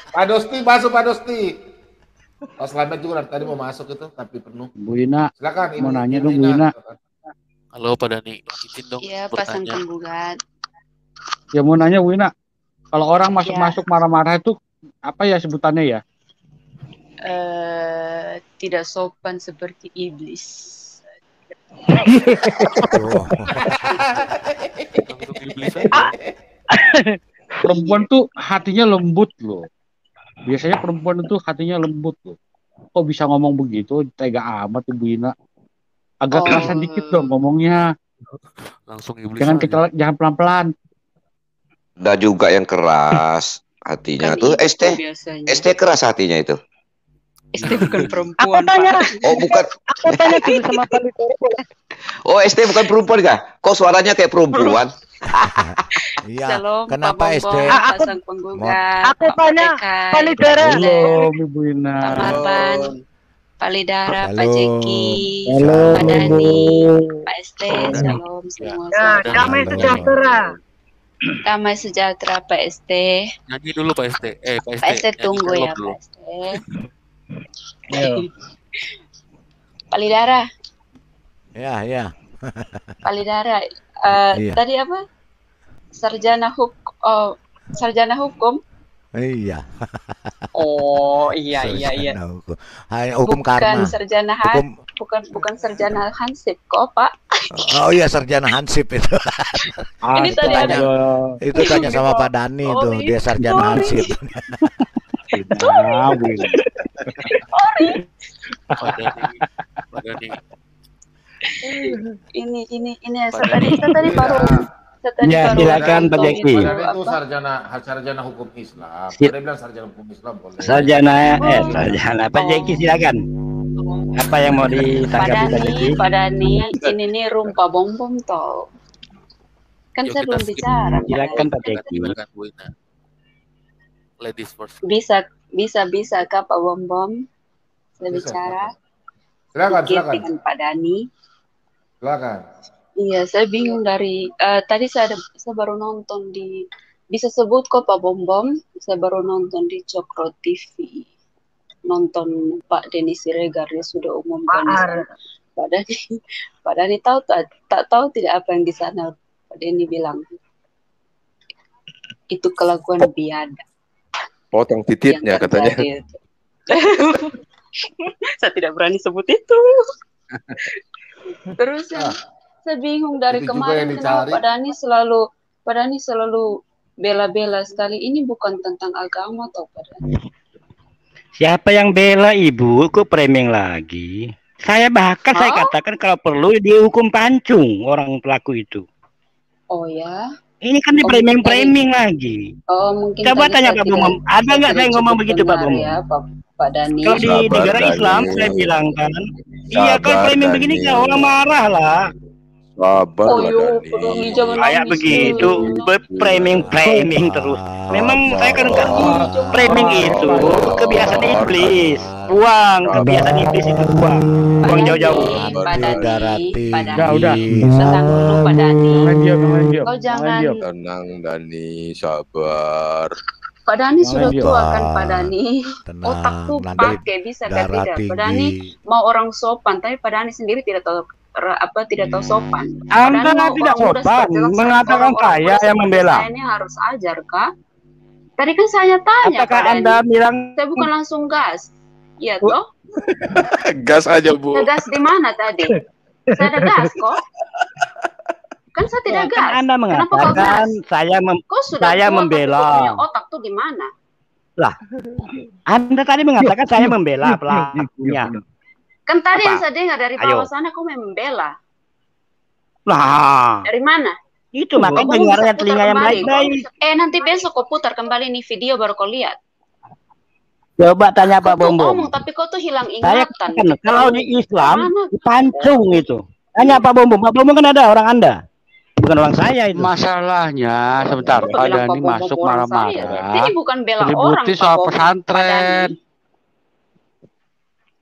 Pak Dosti masuk Pak Dosti. Pak Slamet juga dari tadi mau masuk itu tapi penuh. Bu Ina, Silakan. mau Ibu nanya dong Bu Ina. Ina. Halo Pak Dani, izin dong Iya, pasang bertanya. penggugat. Ya mau nanya Bu Ina. Kalau orang Ya. masuk-masuk marah-marah itu apa ya sebutannya ya? Tidak sopan seperti iblis. Langsung iblis aja. Perempuan tuh hatinya lembut loh. Biasanya perempuan itu hatinya lembut loh. Kok bisa ngomong begitu? Tega amat tuh Bu Ina. Agak kerasan dikit dong ngomongnya. Langsung iblis Jangan aja. jangan pelan-pelan. Ada juga yang keras hatinya Kan tuh. itu ST biasanya. keras hatinya itu. ST bukan Aku perempuan, tanya, Pak. Oh bukan. aku tanya dulu sama Palidoro. Oh ST bukan perempuan kah? Kok suaranya kayak perempuan? Iya. Shalom, Kenapa Pak SD? Bombom, pasang penggugat. Aku tanya Tekai, Palidoro. Halo Ibu Ina. Pak Marban, Pak Lidara, Pak Halo. Jeki, Halo, Pak Dani, Ibu. Pak ST, shalom semua. Ya, Selamat damai Halo. sejahtera. Damai sejahtera Pak ST. Nyanyi dulu Pak ST. Pak ST. Pak ST nyanyi tunggu vlog ya dulu. Pak ST. Pak Lidara, Ya. Pak Lidara, Iya. tadi apa? Sarjana hukum. Iya. Oh iya. Sarjana hukum. Hukum Bukan karma. sarjana Hukum. bukan sarjana hansip kok Pak. Oh iya, sarjana hansip itu. Ini tadi ada. Itu tanya sama Pak Dani tuh, dia sarjana hansip. Pak Dani. Ini saya tadi baru tadi Ya, baru silakan Pak nonton Jeki. itu Padahal itu apa? sarjana hukum Islam. Si- Ada bilang sarjana hukum Islam boleh. sarjana Pak Jeki Oh, silakan. Apa yang mau ditanggapi Pak Jeki? Pak Dani, ini nih rumpa bom toh. Kan Yuk saya kita belum skip. bicara, Pak Silakan Dani. Pak Jeki. Silakan Bu Ina. Ladies first. Bisa Kak Pak Bom. Saya Bisa, bicara silakan. sedikit Silakan. dengan Pak Dani. Silakan. Iya, saya bingung dari tadi saya baru nonton di bisa sebut kok Pak Bom. Saya baru nonton di Cokro TV. Nonton Pak Denny Siregar dia sudah umumkan di sana. Pak Dani tahu tak tahu tidak apa yang di sana Pak Denny bilang itu kelakuan biadab Potong yang titiknya katanya. terjadi itu. Saya tidak berani sebut itu. Terus yang saya bingung dari Itu juga yang kemarin kenapa dicari. Pak Dani selalu bela-bela sekali. Ini bukan tentang agama atau Pak Dani. Siapa yang bela Ibu? Kok framing lagi? Saya Hah? katakan kalau perlu dihukum pancung orang pelaku itu. Oh ya. Ini kan di Oh, mungkin tadi framing lagi. mungkin Coba tadi tanya saya Pak Bumum, ada saya nggak tidak saya ngomong cukup begitu Pak benar Bumum? ya Pak Dani. Kalau di Sabar, negara Islam Dani. saya bilang kan, iya kalau Sabar, framing begini Dani. kan orang marah lah. Sabar Oh lah yo, Dani. Pak Dani jangan Kayak nangis begitu, dulu. framing terus. Memang saya kan framing itu kebiasaan iblis. Buang kebiasaan iblis itu buang jauh-jauh. Pak Dani, Udah. tenang dulu Pak Dani. Kau jangan, Tenang Dani, sabar. Pak Dani sudah Sabar. tua kan Pak Dani. Tenang, Otak tuh nanti pakai bisa kan darah tidak? Pak Dani tinggi. mau orang sopan, tapi Pak Dani sendiri tidak tahu tidak tahu sopan. Anda Padahal mau tidak orang muda sopan, seperti mengatakan orang-orang saya muda yang seperti membela. saya ini harus ajar kah? Tadi kan saya tanya Apakah Pak Anda Dani. bilang Saya bukan langsung gas. Iya toh? Gas aja Bu. Saya gas di mana tadi? Saya ada gas kok. Kan saya tidak kan gas. Anda Kenapa kau mengatakan gas? Kau sudah saya tua, tapi kau punya membela. otak tuh di mana? Lah, Anda tadi mengatakan saya membela pelakunya. Kan tadi Apa? yang saya dengar dari Ayo. bawah sana kau membela. Nah, Dari mana? itu makanya Kau bisa dengarnya putar telinga yang kembali. baik-baik. Nanti besok kau putar kembali nih video baru kau lihat. Coba tanya Pak Kau tuh Bombom. ngomong tapi kau tuh hilang Saya ingatan. katakan kalau di Islam Mana? dipancung itu. Tanya Pak Bombom. Pak Bombom kan ada orang Anda, bukan orang saya itu. Masalahnya sebentar, Kau Pak bilang Dani Pak Bombom masuk orang saya. marah-marah. Ini bukan bela orang Ributnya Pak soal Bombom, pesantren. Pak Dani.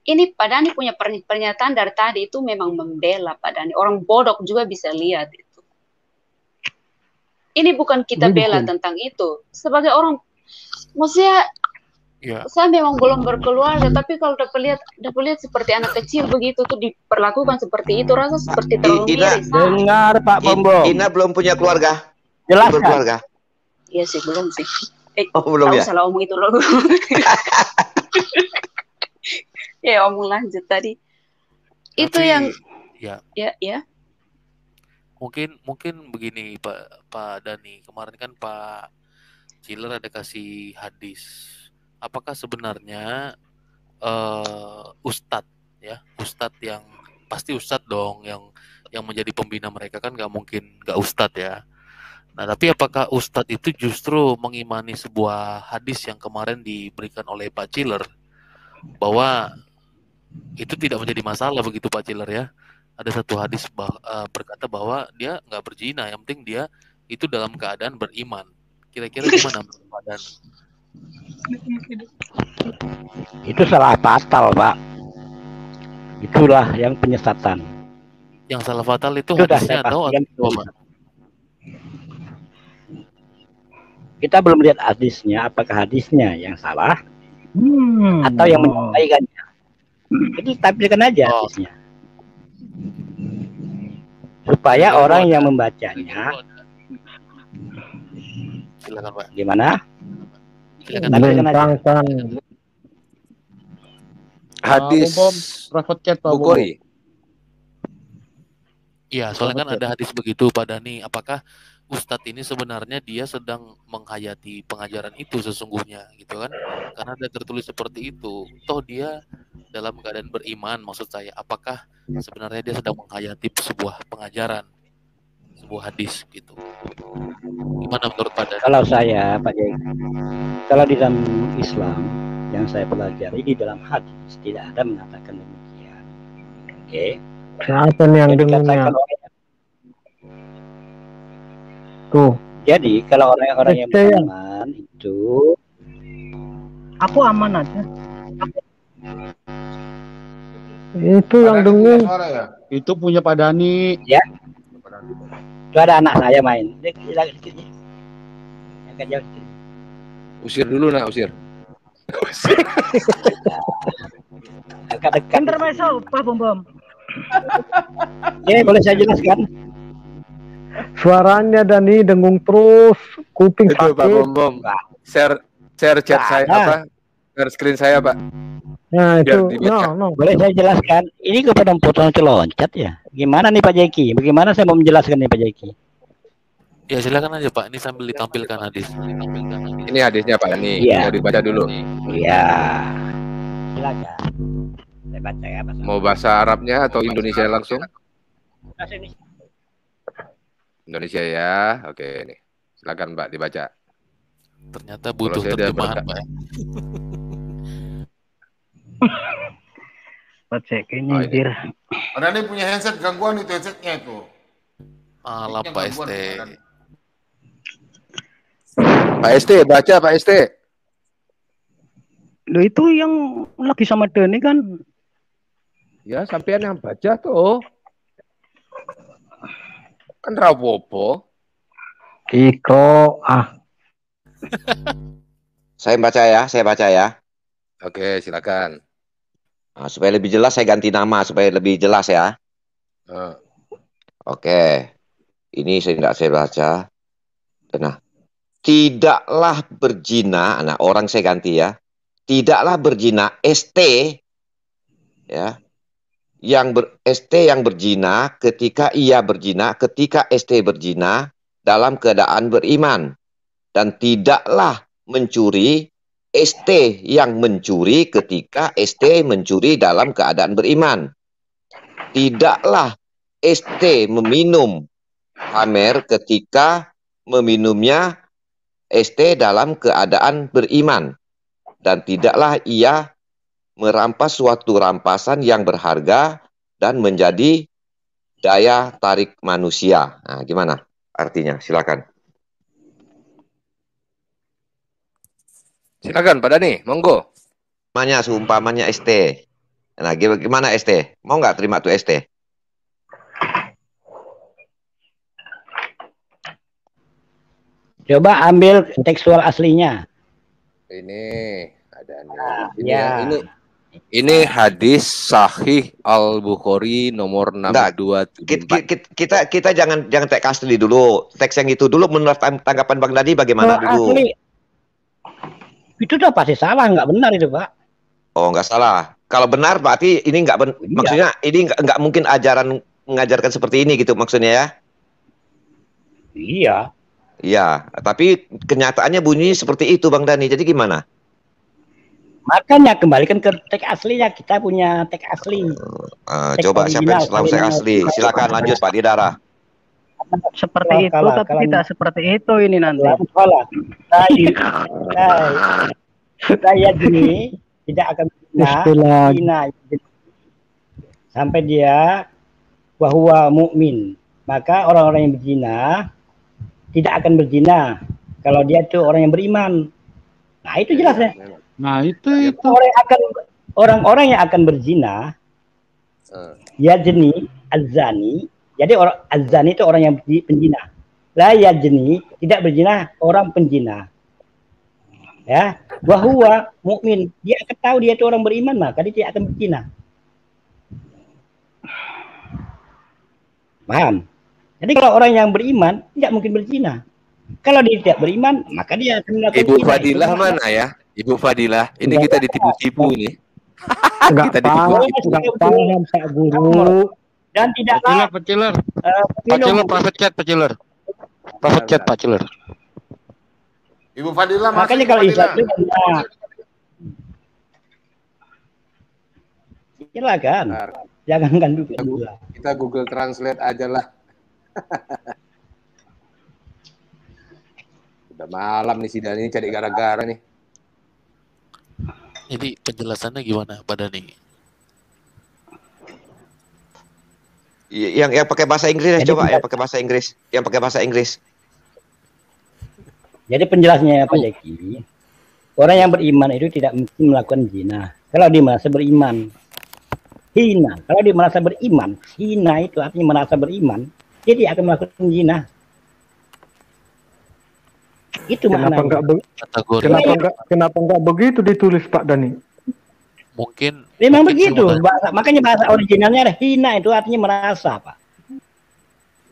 Ini Pak Dani punya pernyataan dari tadi itu memang membela Pak Dani. Orang bodoh juga bisa lihat itu. Ini bukan kita bela tentang itu. Sebagai orang, maksudnya Ya. saya memang belum berkeluarga, tapi kalau dapat lihat seperti anak kecil begitu tuh diperlakukan seperti itu, rasa seperti terlalu miris. Dengar Pak Bombom. Ina belum punya keluarga. Jelaskan. Berkeluarga. Iya sih belum sih. Belum tahu ya? salah omong itu loh. Ya omong lanjut tadi. Itu Tapi, yang ya. ya. Mungkin begini Pak Dani, kemarin kan Pak Ciler ada kasih hadis. Apakah sebenarnya ustadz yang pasti ustadz dong yang menjadi pembina mereka kan nggak mungkin nggak ustadz ya. Nah tapi apakah ustadz itu justru mengimani sebuah hadis yang kemarin diberikan oleh Pak Ciler bahwa itu tidak menjadi masalah begitu Pak Ciler ya? Ada satu hadis berkata bahwa dia nggak berzina, yang penting dia itu dalam keadaan beriman. Kira-kira gimana menurut Pak Dani? Itu salah fatal, Pak. Itulah yang penyesatan. Yang salah fatal itu Sudah hadisnya saya atau pastikan apa? Kita belum lihat hadisnya, apakah hadisnya yang salah atau yang menyampaikannya. Jadi tampilkan aja hadisnya. Supaya orang yang membacanya Silakan Pak. gimana? Silakan. Tampilkan aja. Hadis Private chat Pak Bu Koi. Iya, soalnya kan ada hadis begitu Pak Dani. Apakah Ustadz ini sebenarnya dia sedang menghayati pengajaran itu sesungguhnya gitu kan? Karena ada tertulis seperti itu. Toh dia dalam keadaan beriman, maksud saya. Apakah sebenarnya dia sedang menghayati sebuah pengajaran, sebuah hadis gitu? Gimana menurut Pak Dhani? Kalau saya, Pak Yai, kalau di dalam Islam yang saya pelajari di dalam hadis tidak ada mengatakan demikian. Oke. Siapa nih yang dengungnya? Tuh. Jadi kalau orang-orang yang beriman itu, Aku aman aja. Itu yang dengung. Itu punya Pak Dhani. Ya. Itu ada anak saya main. Usir dulu nak, usir. Dekat-dekat. Intermezzo, Pak Bom Bom. Ini boleh saya jelaskan? Suaranya Dani dengung terus, kuping Itu sakit. Pak Bom. Share chat saya apa? Share screen saya, Pak. Nah itu, dibaca. Boleh saya jelaskan? Ini kepada potong loncat ya. Gimana nih Pak Jeki? Bagaimana saya mau menjelaskan nih Pak Jeki? Ya silakan aja Pak, ini sambil ditampilkan hadis. Ini hadisnya Pak Dhani. Iya. Mau dibaca dulu. Iya. Silakan. Saya baca ya Pak. Mau bahasa Arabnya atau Indonesia langsung? Indonesia ya. Oke, nih. Silakan Mbak dibaca. Ternyata butuh terjemahan, Pak. Pak Jeki nyindir. Ada nih punya headset gangguan itu headsetnya itu. Malam Pak ST. Pak ST, baca Pak ST. Lo itu yang lagi sama Dani kan? Ya, sampean yang baca tuh. Kan rapopo. Iko, Saya baca ya. Oke, silakan. Nah, supaya lebih jelas saya ganti nama supaya lebih jelas ya. Oke. Ini saya baca. Nah, tidaklah berzina, nah orang saya ganti ya. Tidaklah berzina ST ya. ST yang berzina ketika ia berzina, ketika ST berzina dalam keadaan beriman, dan tidaklah mencuri ST yang mencuri ketika ST mencuri dalam keadaan beriman. Tidaklah ST meminum khamer ketika meminumnya ST dalam keadaan beriman, dan tidaklah ia merampas suatu rampasan yang berharga dan menjadi daya tarik manusia. Nah, gimana artinya? Silakan. Silakan Pak Dhani, monggo. Seumpamanya ST. Nah, gimana ST? Mau nggak terima tuh ST? Coba ambil tekstual aslinya. Ini ada nih. Ini, ya. ini hadis sahih Al-Bukhari nomor 6274. Kita jangan teks asli dulu. Teks yang itu dulu menurut tanggapan Bang Dhani bagaimana dulu? Asli. Itu udah pasti salah, nggak benar itu Pak. Oh, nggak salah. Kalau benar berarti ini nggak maksudnya ini nggak mungkin ajaran mengajarkan seperti ini gitu maksudnya ya? Iya. Iya, tapi kenyataannya bunyi seperti itu Bang Dhani. Jadi gimana? Makanya kembalikan ke teks aslinya. Kita punya teks asli. Coba siapa yang selalu teks asli? Silakan lanjut Pak Didara. Seperti itu, tapi tidak seperti itu ini nanti. Saya ini tidak akan berzina sampai dia bahwa mukmin. Maka orang-orang yang berzina tidak akan berzina kalau dia itu orang yang beriman. Nah itu jelas ya. Nah itu. Orang-orang yang akan berzina, ya jeni azani. Jadi orang azani itu orang yang penjina. La ya jeni tidak berzina orang penjina. Ya, bahwa mukmin dia akan tahu dia itu orang beriman maka dia tidak akan berzina. Paham? Jadi kalau orang yang beriman tidak mungkin berzina. Kalau dia tidak beriman, maka dia akan melakukan Ibu Fadilah mana ya? Ibu Fadilah, ini kita ditipu-tipu ini. Kita ditipu-tipu. Nggak paham Pak Guru. Dan tidaklah Pak Ciler. Ibu Fadilah makanya kalau Islam itu silakan. Jangan kan kita Google Translate aja lah. Udah malam nih sidang ini cari gara-gara nih. Jadi penjelasannya gimana Pak Dani? Yang pakai bahasa Inggris Jadi coba, yang pakai bahasa Inggris. Yang pakai bahasa Inggris. Jadi penjelasannya Pak Jaki, orang yang beriman itu tidak mesti melakukan zina. Kalau dia merasa beriman, hina. Kalau dia merasa beriman, hina itu artinya merasa beriman, jadi akan melakukan zina. Itu maknanya. Kenapa enggak begitu ditulis Pak Dani? Mungkin memang begitu. Makanya bahasa originalnya ada hina itu artinya merasa, Pak.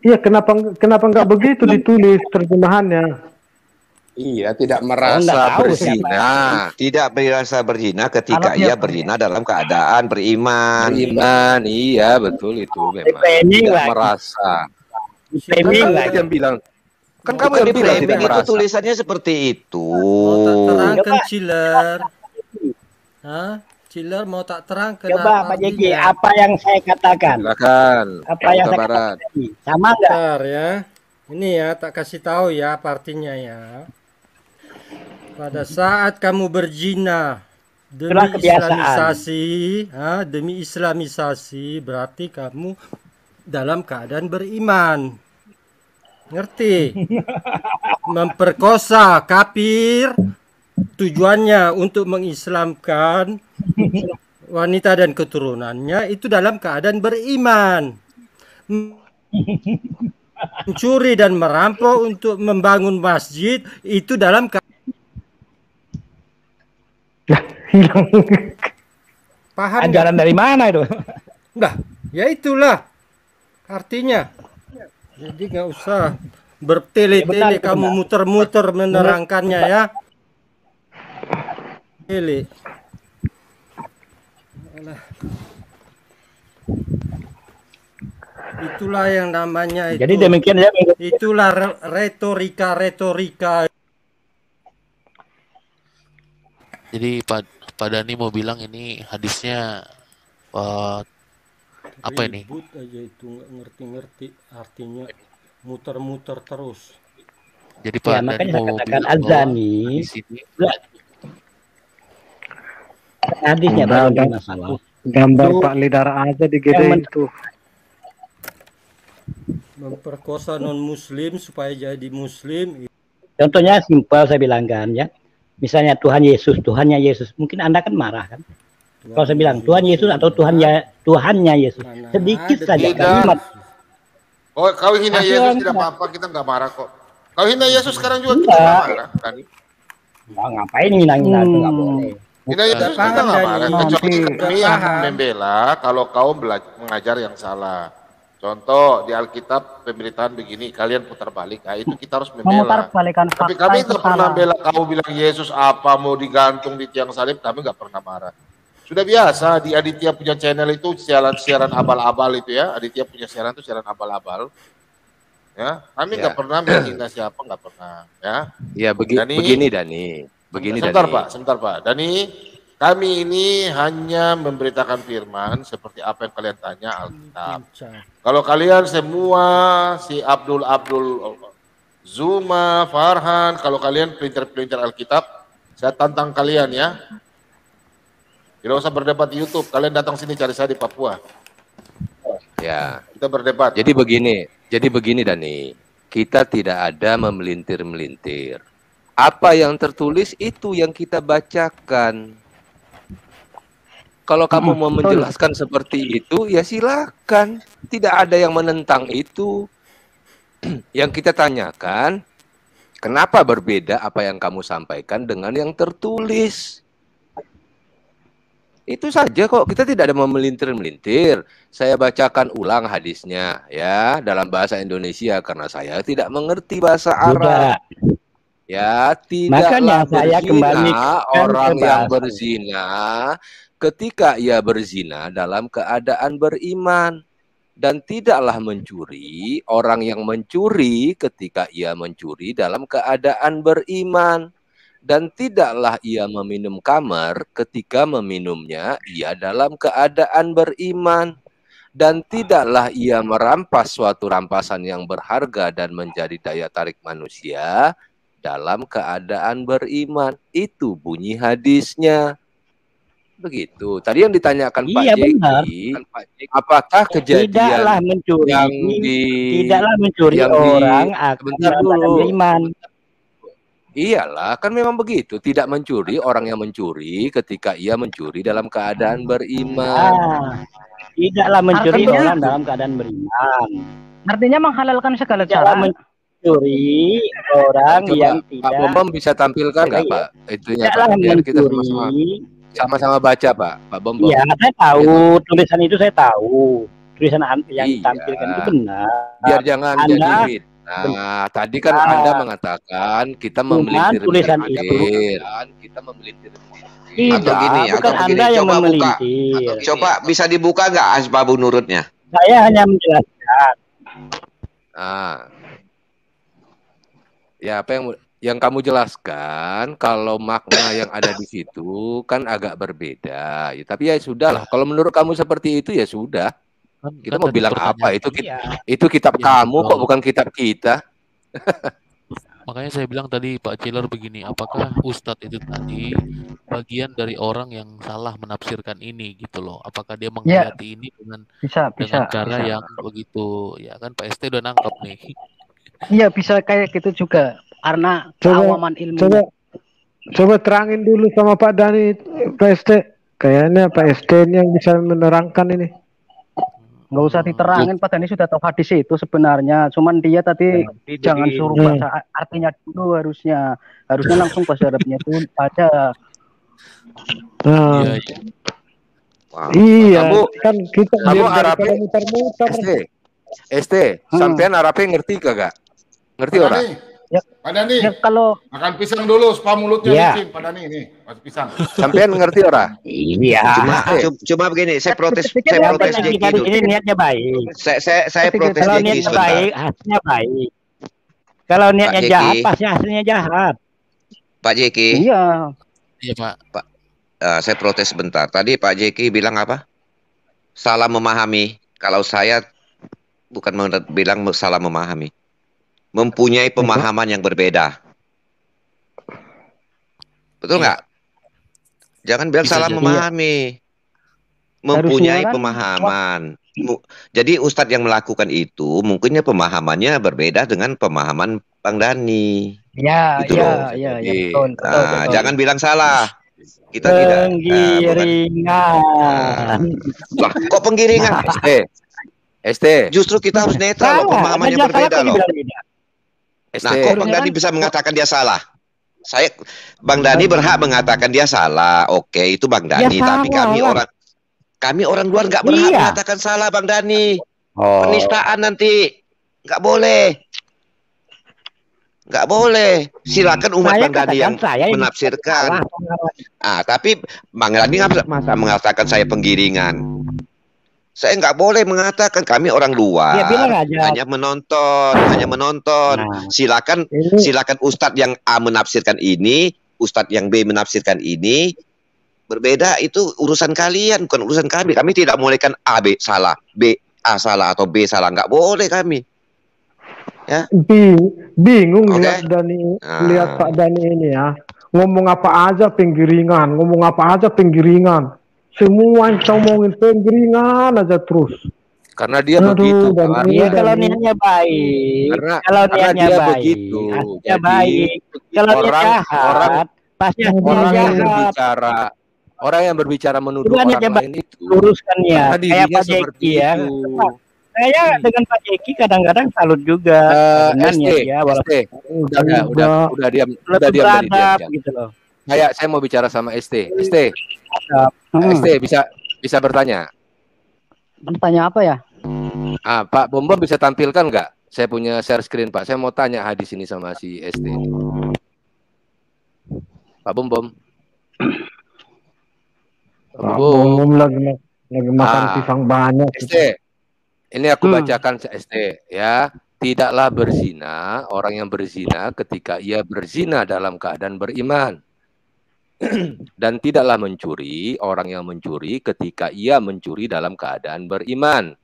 Iya, kenapa enggak begitu ditulis terjemahannya? Iya, tidak merasa berzina. Tidak merasa berzina ketika ia berzina dalam keadaan beriman. Beriman, iya betul itu memang. Tidak merasa. Kan yang bilang. Kan kamu yang bilang tidak merasa. Itu tulisannya seperti itu. Terangkan Chiller. Hah? Chiller mau tak terangkan? Coba Pak Jeki, apa yang saya katakan? Silakan. Apa yang saya katakan? Sama enggak? Ya. Ini ya, tak kasih tahu ya partinya ya. Pada saat kamu berzina demi islamisasi, berarti kamu dalam keadaan beriman. Ngerti? Memperkosa kafir, tujuannya untuk mengislamkan wanita dan keturunannya itu dalam keadaan beriman. Mencuri dan merampok untuk membangun masjid itu dalam hilang. Paham? Ajaran dari mana itu? Nah, ya itulah artinya. Jadi nggak usah bertele-tele kamu muter-muter menerangkannya ya. Tele. Itulah yang namanya itu. Jadi demikian ya. Itulah retorika. Jadi Pak Dani mau bilang ini hadisnya apa ini? Ribut aja itu nggak ngerti-ngerti artinya, muter-muter terus. Jadi Pak Dani mau bilang Azani. Hadisnya ada masalah. Gambar Pak Lidar aja digedein itu. Memperkosa non muslim supaya jadi muslim. Contohnya simpel saya bilang kan ya. Misalnya Tuhannya Yesus, mungkin Anda kan marah kan? Kalau saya bilang Tuhan Yesus atau Tuhannya Yesus, sedikit saja kalimat. Oh, kau hina Yesus tidak apa-apa, kita nggak marah kok. Kau hina Yesus sekarang juga kita nggak marah, Dani. Nggak ngapain hina-hina itu nggak boleh. Hina Yesus kita nggak marah, kecuali kami akan membela kalau kau mengajar yang salah. Contoh di Alkitab pemberitaan begini, kalian putar balik, nah, itu kita harus membela. Tapi kami nggak pernah bela kamu bilang Yesus apa mau digantung di tiang salib, kami nggak pernah marah. Sudah biasa di Aditya punya channel itu siaran abal-abal itu ya, Aditya punya siaran itu siaran abal-abal. Ya, kami nggak pernah menghina siapa, nggak pernah. Ya, ya begini Dani. Sebentar Pak. Dani, kami ini hanya memberitakan firman seperti apa yang kalian tanya Alkitab. Kalau kalian semua si Abdul Zuma, Farhan, kalau kalian pelintir-pelintir Alkitab, saya tantang kalian ya. Tidak usah berdebat di YouTube, kalian datang sini cari saya di Papua. Ya. Kita berdebat. Jadi begini Dani, kita tidak ada memelintir-melintir. Apa yang tertulis itu yang kita bacakan. Kalau kamu mau menjelaskan seperti itu, ya silakan. Tidak ada yang menentang itu. Yang kita tanyakan, kenapa berbeda apa yang kamu sampaikan dengan yang tertulis? Itu saja kok, kita tidak ada memelintir-melintir. Saya bacakan ulang hadisnya ya dalam bahasa Indonesia karena saya tidak mengerti bahasa Arab. Ya, tidaklah berzina orang yang berzina ketika ia berzina dalam keadaan beriman, dan tidaklah mencuri orang yang mencuri ketika ia mencuri dalam keadaan beriman, dan tidaklah ia meminum khamar ketika meminumnya ia dalam keadaan beriman, dan tidaklah ia merampas suatu rampasan yang berharga dan menjadi daya tarik manusia dalam keadaan beriman. Itu bunyi hadisnya. Begitu. Tadi yang ditanyakan Pak Iya, Jeki, benar. apakah kejadian Tidaklah mencuri, yang tidaklah mencuri yang orang akan sebentar dalam keadaan dulu. beriman. Iyalah, kan memang begitu. Tidak mencuri orang yang mencuri ketika ia mencuri dalam keadaan beriman. Tidaklah mencuri Artinya- orang dalam keadaan beriman. Artinya menghalalkan segala Tidaklah cara. mencuri orang Coba yang Pak tidak. Bombom bisa tampilkan nggak Pak? Itunya Tidaklah Pak, biar kita mencuri. sama-sama baca Pak Bombom. Iya, saya tahu tulisan itu, saya tahu tulisan yang Iya. ditampilkan itu benar. Biar jangan Anda jadi fitnah. Tadi kan Anda mengatakan kita Cuman tulisan itu kita memelintir. Atau gini, bukan atau begini, Anda yang coba buka. memelintir. Coba bisa dibuka nggak asbabun nurutnya? Saya hanya menjelaskan. Ya apa yang kamu jelaskan, kalau makna yang ada di situ kan agak berbeda. Ya, tapi ya sudahlah. Kalau menurut kamu seperti itu ya sudah. Kita mau tadi bilang apa? pertanyaan. Itu kitab Ya, kamu kok, betul. bukan kitab kita. Makanya saya bilang tadi Pak Chiller begini, apakah Ustadz itu tadi bagian dari orang yang salah menafsirkan ini gitu loh? Apakah dia menghayati ini dengan Bisa. cara yang begitu? Ya kan Pak ST udah nangkep nih. Iya, bisa kayak gitu juga. Karena keawaman ilmu. Coba terangin dulu sama Pak Dani, Pak ST. Kayaknya Pak ST ini yang bisa menerangkan ini. Nggak usah diterangin, Pak Dani sudah tahu hadis itu sebenarnya. Cuman dia tadi jangan suruh baca artinya dulu, harusnya langsung bahasa Arabnya itu baca. Iya, Kamu- kan kita kamu biar daripada Arabnya- muter-muter. ST, sampean Arabnya ngerti kagak? Ngerti Pak ora? Dani, Pak Dani, kalau makan pisang dulu supaya mulutnya Iya. licin. Pak Dani ini, makan pisang. Sampean ngerti ora? Iya. Cuma begini, saya protes Ini Jeki dulu. niatnya baik. Saya protes Kalau Jeki niatnya sebentar. baik, hasilnya baik. Kalau niatnya Jeki. jahat, pasti hasilnya jahat. Pak Jeki. Iya. Iya Pak. Saya protes sebentar. Tadi Pak Jeki bilang apa? Salah memahami. Kalau saya bukan bilang salah memahami. Mempunyai pemahaman yang berbeda. Betul nggak? Jangan bilang Bisa salah jadi. memahami. Mempunyai Harusnya kan- pemahaman. Jadi Ustadz yang melakukan itu mungkinnya pemahamannya berbeda dengan pemahaman Bang Dani. Ya, Gitu loh. ya, Jadi, betul. jangan bilang salah. Kita tidak. Penggiringan. Lah, kok penggiringan? ST. Justru kita harus netral loh, pemahamannya Jelas salah berbeda kok loh. dibilang beda. ST. Nah, kok Bang Dani bisa mengatakan dia salah? Bang Dani berhak mengatakan dia salah. Oke, itu Bang Dani. Ya, Tapi salah. kami orang luar nggak berhak Iya. mengatakan salah, Bang Dani. Oh. Penistaan nanti. Nggak boleh. Nggak boleh. Silakan umat Saya Bang Dani yang katakan saya menafsirkan. salah. Tapi Bang Dani nggak masa mengatakan saya penggiringan. Saya nggak boleh mengatakan, kami orang luar, Ya, bilang aja. hanya menonton. Nah. Silakan Ustadz yang A menafsirkan ini, Ustadz yang B menafsirkan ini, berbeda, itu urusan kalian, bukan urusan kami. Kami tidak membolehkan A B salah, B A salah atau B salah, nggak boleh kami. Ya. Bingung Oke. lihat Dani, Ah. lihat Pak Dani ini ya. Ngomong apa aja penggiringan, ngomong apa aja penggiringan. Semua yang kita omongin penggiringan aja terus. Karena dia Aduh, begitu. dan Pak. ini Ya, dan kalau ini. niatnya baik, Karena niatnya dia baik, begitu. hasilnya Jadi, baik. Kalau dia jahat, pasti hasilnya orang yang jahat. berbicara menuduh Coba orang niatnya lain itu luruskan ya, karena kayak dirinya Pak seperti Jeki ya. itu. Saya dengan Pak Jeki kadang-kadang salut juga. Dengan ST, niat dia, walaupun udah diam, udah lebih diam tadi, beradab diam. gitu loh. Saya mau bicara sama ST. ST bisa bertanya. Bertanya apa ya? Pak Bombom bisa tampilkan nggak? Saya punya share screen Pak. Saya mau tanya hadis ini sama si ST. Pak Bombom. Pak Bom lagi makan pisang banyak. ST. Ini aku bacakan ST ya. Tidaklah berzina orang yang berzina ketika ia berzina dalam keadaan beriman. Dan tidaklah mencuri orang yang mencuri ketika ia mencuri dalam keadaan beriman.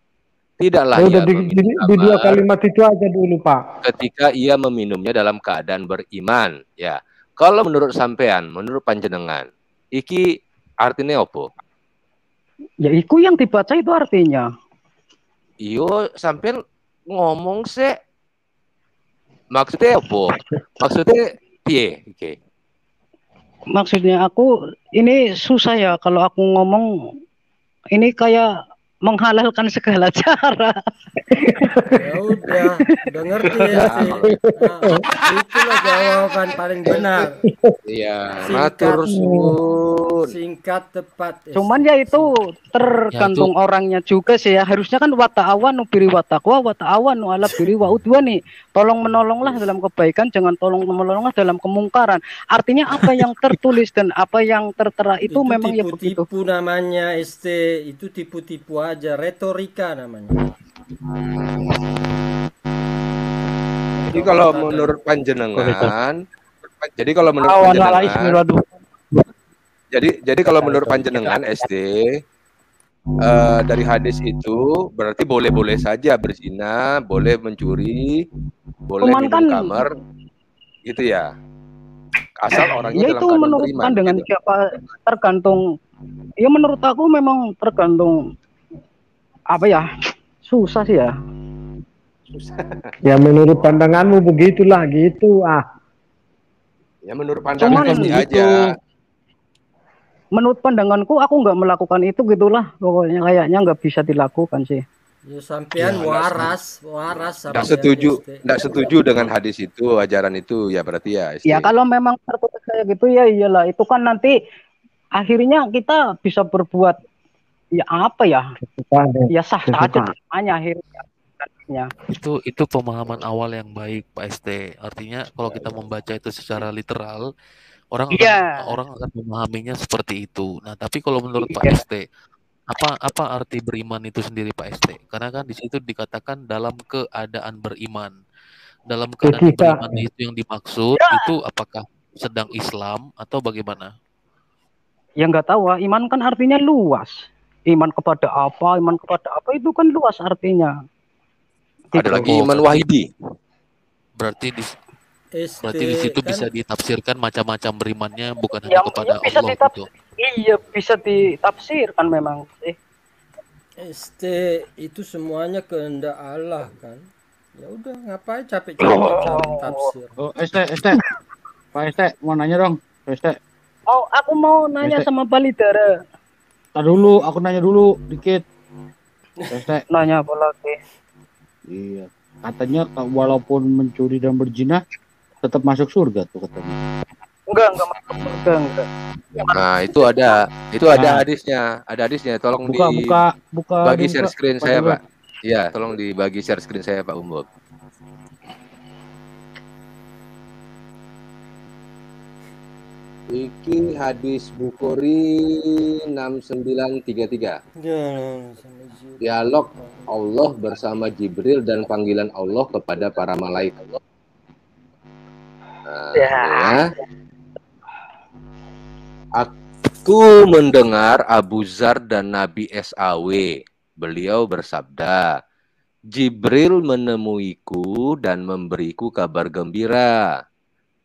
Tidaklah Udah ia di dua kalimat itu aja dulu, Pak. ketika ia meminumnya dalam keadaan beriman. Ya, kalau menurut sampean, menurut panjenengan, iki artinya apa? Ya iku yang dibaca itu artinya. Iyo, sampean ngomong sih. Maksudnya apa? Maksudnya piye? Oke. Maksudnya aku ini susah ya kalau aku ngomong ini kayak menghalalkan segala cara. Ya udah ngerti ya sih. Nah, itulah jawaban paling benar. Iya, matur suwun. Singkat tepat. Cuman ya itu tergantung orangnya juga sih ya. Harusnya kan wa ta'awanu biri wa taqwa wa ta'awanu ala biri wa udwani. Tolong menolonglah dalam kebaikan, jangan tolong menolonglah dalam kemungkaran. Artinya apa yang tertulis dan apa yang tertera itu memang ya begitu. Tipu namanya ST, itu tipu-tipu aja, retorika namanya. Jadi kalau menurut panjenengan, jadi kalau menurut panjenengan SD dari hadis itu berarti boleh-boleh saja berzina, boleh mencuri, boleh minum kamar, gitu ya. Asal orangnya ya dalam itu keadaan menurut beriman. pandangan Gitu. siapa tergantung. Ya menurut aku memang tergantung apa ya, susah sih ya. Ya menurut pandanganmu begitulah gitu Ya menurut pandangan Cuman SD gitu. aja. Menurut pandanganku aku nggak melakukan itu gitulah, pokoknya kayaknya nggak bisa dilakukan sih. Ya sampean waras Nggak setuju dengan hadis itu, ajaran itu ya berarti ya SD. Ya kalau memang tertulis kayak gitu ya iyalah, itu kan nanti akhirnya kita bisa berbuat ya apa ya? Ya sah saja hanya akhirnya. Itu pemahaman awal yang baik Pak ST. Artinya kalau kita membaca itu secara literal, orang akan memahaminya seperti itu. Nah, tapi kalau menurut Pak ST, apa arti beriman itu sendiri Pak ST? Karena kan di situ dikatakan dalam keadaan beriman. Dalam keadaan beriman itu yang dimaksud itu apakah sedang Islam atau bagaimana? Ya nggak tahu, iman kan artinya luas. Iman kepada apa itu kan luas artinya. Ada lagi iman wahidi. Berarti di situ kan bisa ditafsirkan macam-macam berimannya, bukan hanya kepada bisa Allah gitu. Iya, bisa ditafsirkan memang sih. ST itu semuanya kehendak Allah kan. Ya udah ngapain capek-capek cari tafsir. Oh, ST. Pak ST mau nanya dong, Pak ST. Oh, aku mau nanya sama Balidara. Tar dulu, aku nanya dulu dikit. ST. Nanya apa lagi? Iya, katanya walaupun mencuri dan berzina tetap masuk surga tuh katanya. Enggak masuk surga, enggak. Nah, itu ada hadisnya. Tolong buka bagi share screen saya, Pak. Iya, tolong dibagi share screen saya, Pak Umbob. Iki hadis Bukhari 6933. Dialog Allah bersama Jibril dan panggilan Allah kepada para malaikat. Nah, ya. Aku mendengar Abu Zar dan Nabi SAW. Beliau bersabda, Jibril menemuiku dan memberiku kabar gembira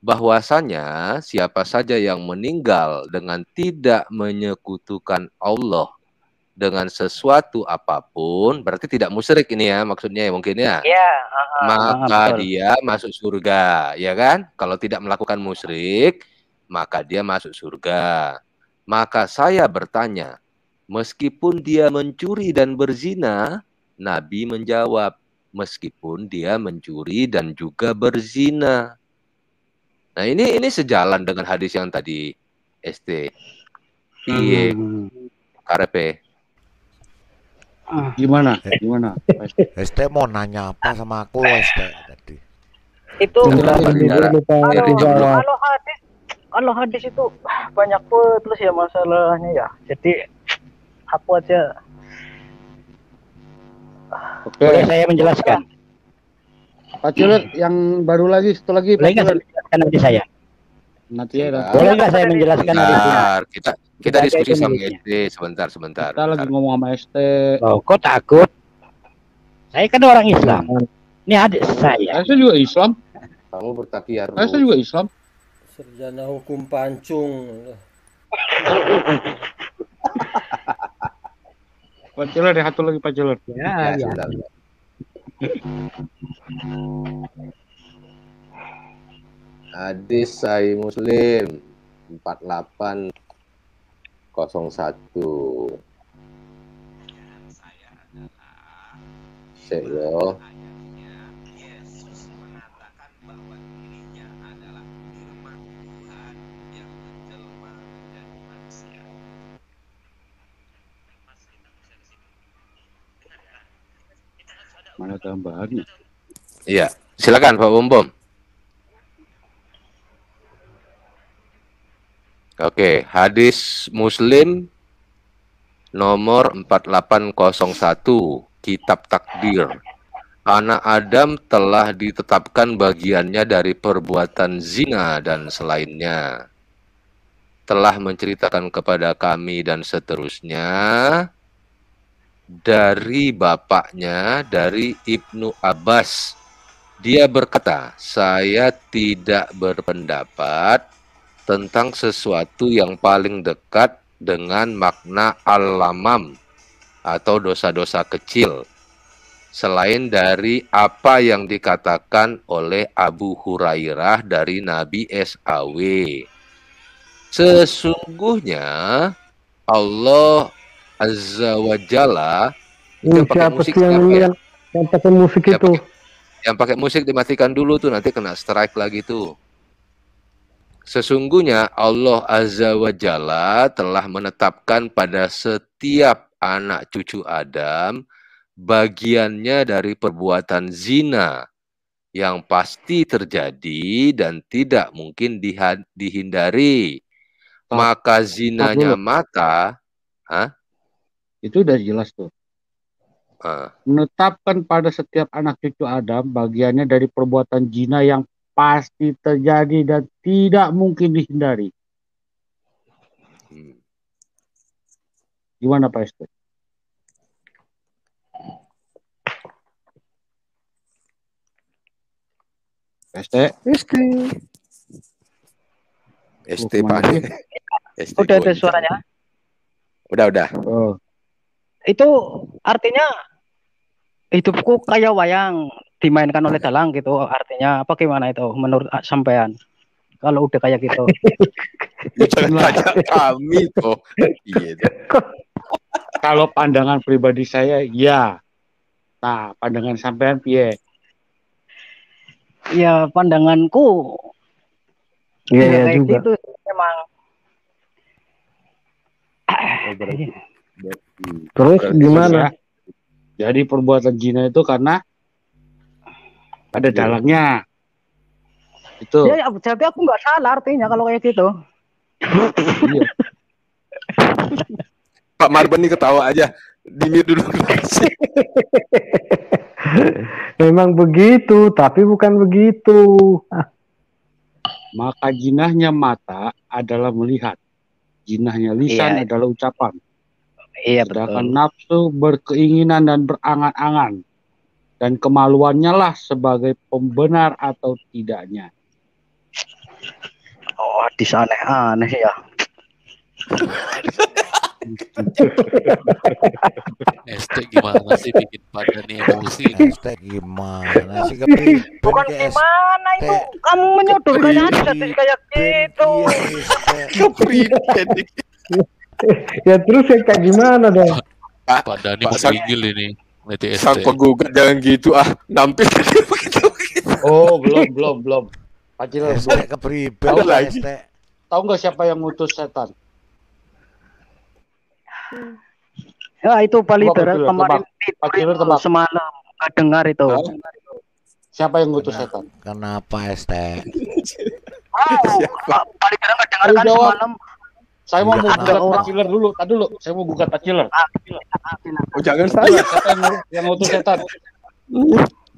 bahwasanya siapa saja yang meninggal dengan tidak menyekutukan Allah dengan sesuatu apapun, berarti tidak musyrik ini ya maksudnya ya mungkin ya. Maka dia masuk surga, ya kan? Kalau tidak melakukan musyrik, maka dia masuk surga. Maka saya bertanya, meskipun dia mencuri dan berzina, Nabi menjawab, meskipun dia mencuri dan juga berzina. Nah, ini sejalan dengan hadis yang tadi ST. Iya. Karepe. Gimana? ST mau nanya apa sama aku ST tadi? Itu kalau hadis itu banyak plus ya masalahnya ya. Jadi aku aja. Boleh saya menjelaskan? Pak Cilet yang baru lagi satu lagi. Boleh nggak saya menjelaskan nanti saya? Nanti ya. Boleh nggak saya menjelaskan nanti? Kita diskusi sama ST sebentar. Kita lagi ngomong sama ST. Oh, kok takut? Saya kan orang Islam. Ini adik saya. Saya juga Islam. Kamu bertakiyar. Saya juga Islam. Sarjana hukum pancung. Pak Ciler ya, satu lagi Pak Ciler. Ya, Ya. sudah. Hadis Sahih Muslim 4801. Cek yo. Mana tambahannya? Iya, silakan Pak Bom Bom. Oke, hadis Muslim nomor 4801, kitab takdir. Anak Adam telah ditetapkan bagiannya dari perbuatan zina dan selainnya. Telah menceritakan kepada kami dan seterusnya dari bapaknya, dari Ibnu Abbas. Dia berkata, saya tidak berpendapat tentang sesuatu yang paling dekat dengan makna al-lamam atau dosa-dosa kecil selain dari apa yang dikatakan oleh Abu Hurairah dari Nabi SAW. Sesungguhnya Allah Azza wa Jalla yang pakai Siapa musik sih yang siapa ya? yang pakai musik itu? Yang pakai musik dimatikan dulu tuh, nanti kena strike lagi tuh. Sesungguhnya Allah Azza wa Jalla telah menetapkan pada setiap anak cucu Adam bagiannya dari perbuatan zina yang pasti terjadi dan tidak mungkin dihindari. Maka zinanya mata, itu udah jelas tuh. Menetapkan pada setiap anak cucu Adam bagiannya dari perbuatan zina yang pasti terjadi dan tidak mungkin dihindari. Gimana Pak ST? ST? ST Pak. ST Udah ada suaranya? Udah. Oh. Itu artinya hidupku kayak wayang dimainkan oleh dalang gitu, artinya apa gimana itu menurut sampean kalau udah kayak gitu? Jangan tanya kami tuh. Kalau pandangan pribadi saya ya. Nah, pandangan sampean piye? Ya pandanganku Iya kayak juga. gitu memang. Terus gimana? Jadi perbuatan zina itu karena ada dalangnya. Itu. Ya, jadi aku nggak salah artinya kalau kayak gitu. Iya. Pak Marban nih ketawa aja. Dimir dulu. Memang begitu, tapi bukan begitu. Maka jinahnya mata adalah melihat. Jinahnya lisan adalah ucapan. Iya, sedangkan nafsu berkeinginan dan berangan-angan. Dan kemaluannya lah sebagai pembenar atau tidaknya. Oh, di sana aneh ya. ST gimana sih bikin pada nih emosi? ST gimana sih Bukan gimana itu, kamu menyodorkan aja jadi kayak gitu. Ya terus ya kayak gimana dong? Pak Dani menggigil ini. Sang penggugat jangan gitu nampil begitu. Oh, belum. Pak Ciler ST kepribadian lagi. Tahu nggak siapa yang ngutus setan? Ya itu paling kemarin tidur semalam nggak dengar itu. Siapa yang ngutus setan? Kenapa ST? Paling nggak dengar kan semalam. Saya mau gugat Pak Ciler dulu. Tadi dulu, saya mau gugat Pak Ciler. Oh, jangan saya. Siapa yang ngutus setan?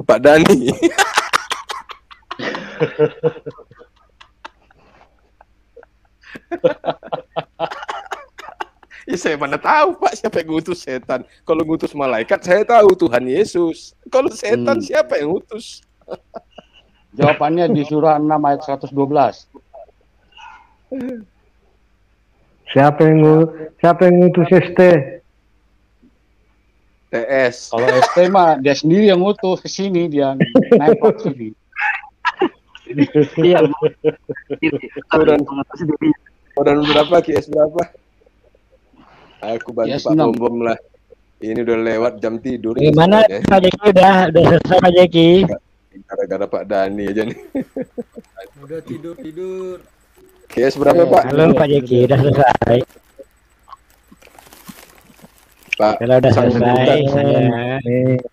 Pak Dani. Ya, saya mana tahu Pak siapa yang ngutus setan. Kalau ngutus malaikat saya tahu Tuhan Yesus. Kalau setan siapa yang ngutus? Jawabannya di surah 6 ayat 112. Siapa yang ngutus ST? TS. Kalau ST mah dia sendiri yang ngutus ke sini, dia nempel sini. Iya. Koran berapa? QS berapa? Aku bantu QS Pak 6. Bom lah. Ini udah lewat jam tidur. Gimana Pak Jeki, udah selesai Pak Jeki? Gara-gara Pak Dani aja nih. Udah tidur. QS berapa Pak? Halo Pak Jeki, udah selesai. Pak, kalau udah selesai, saya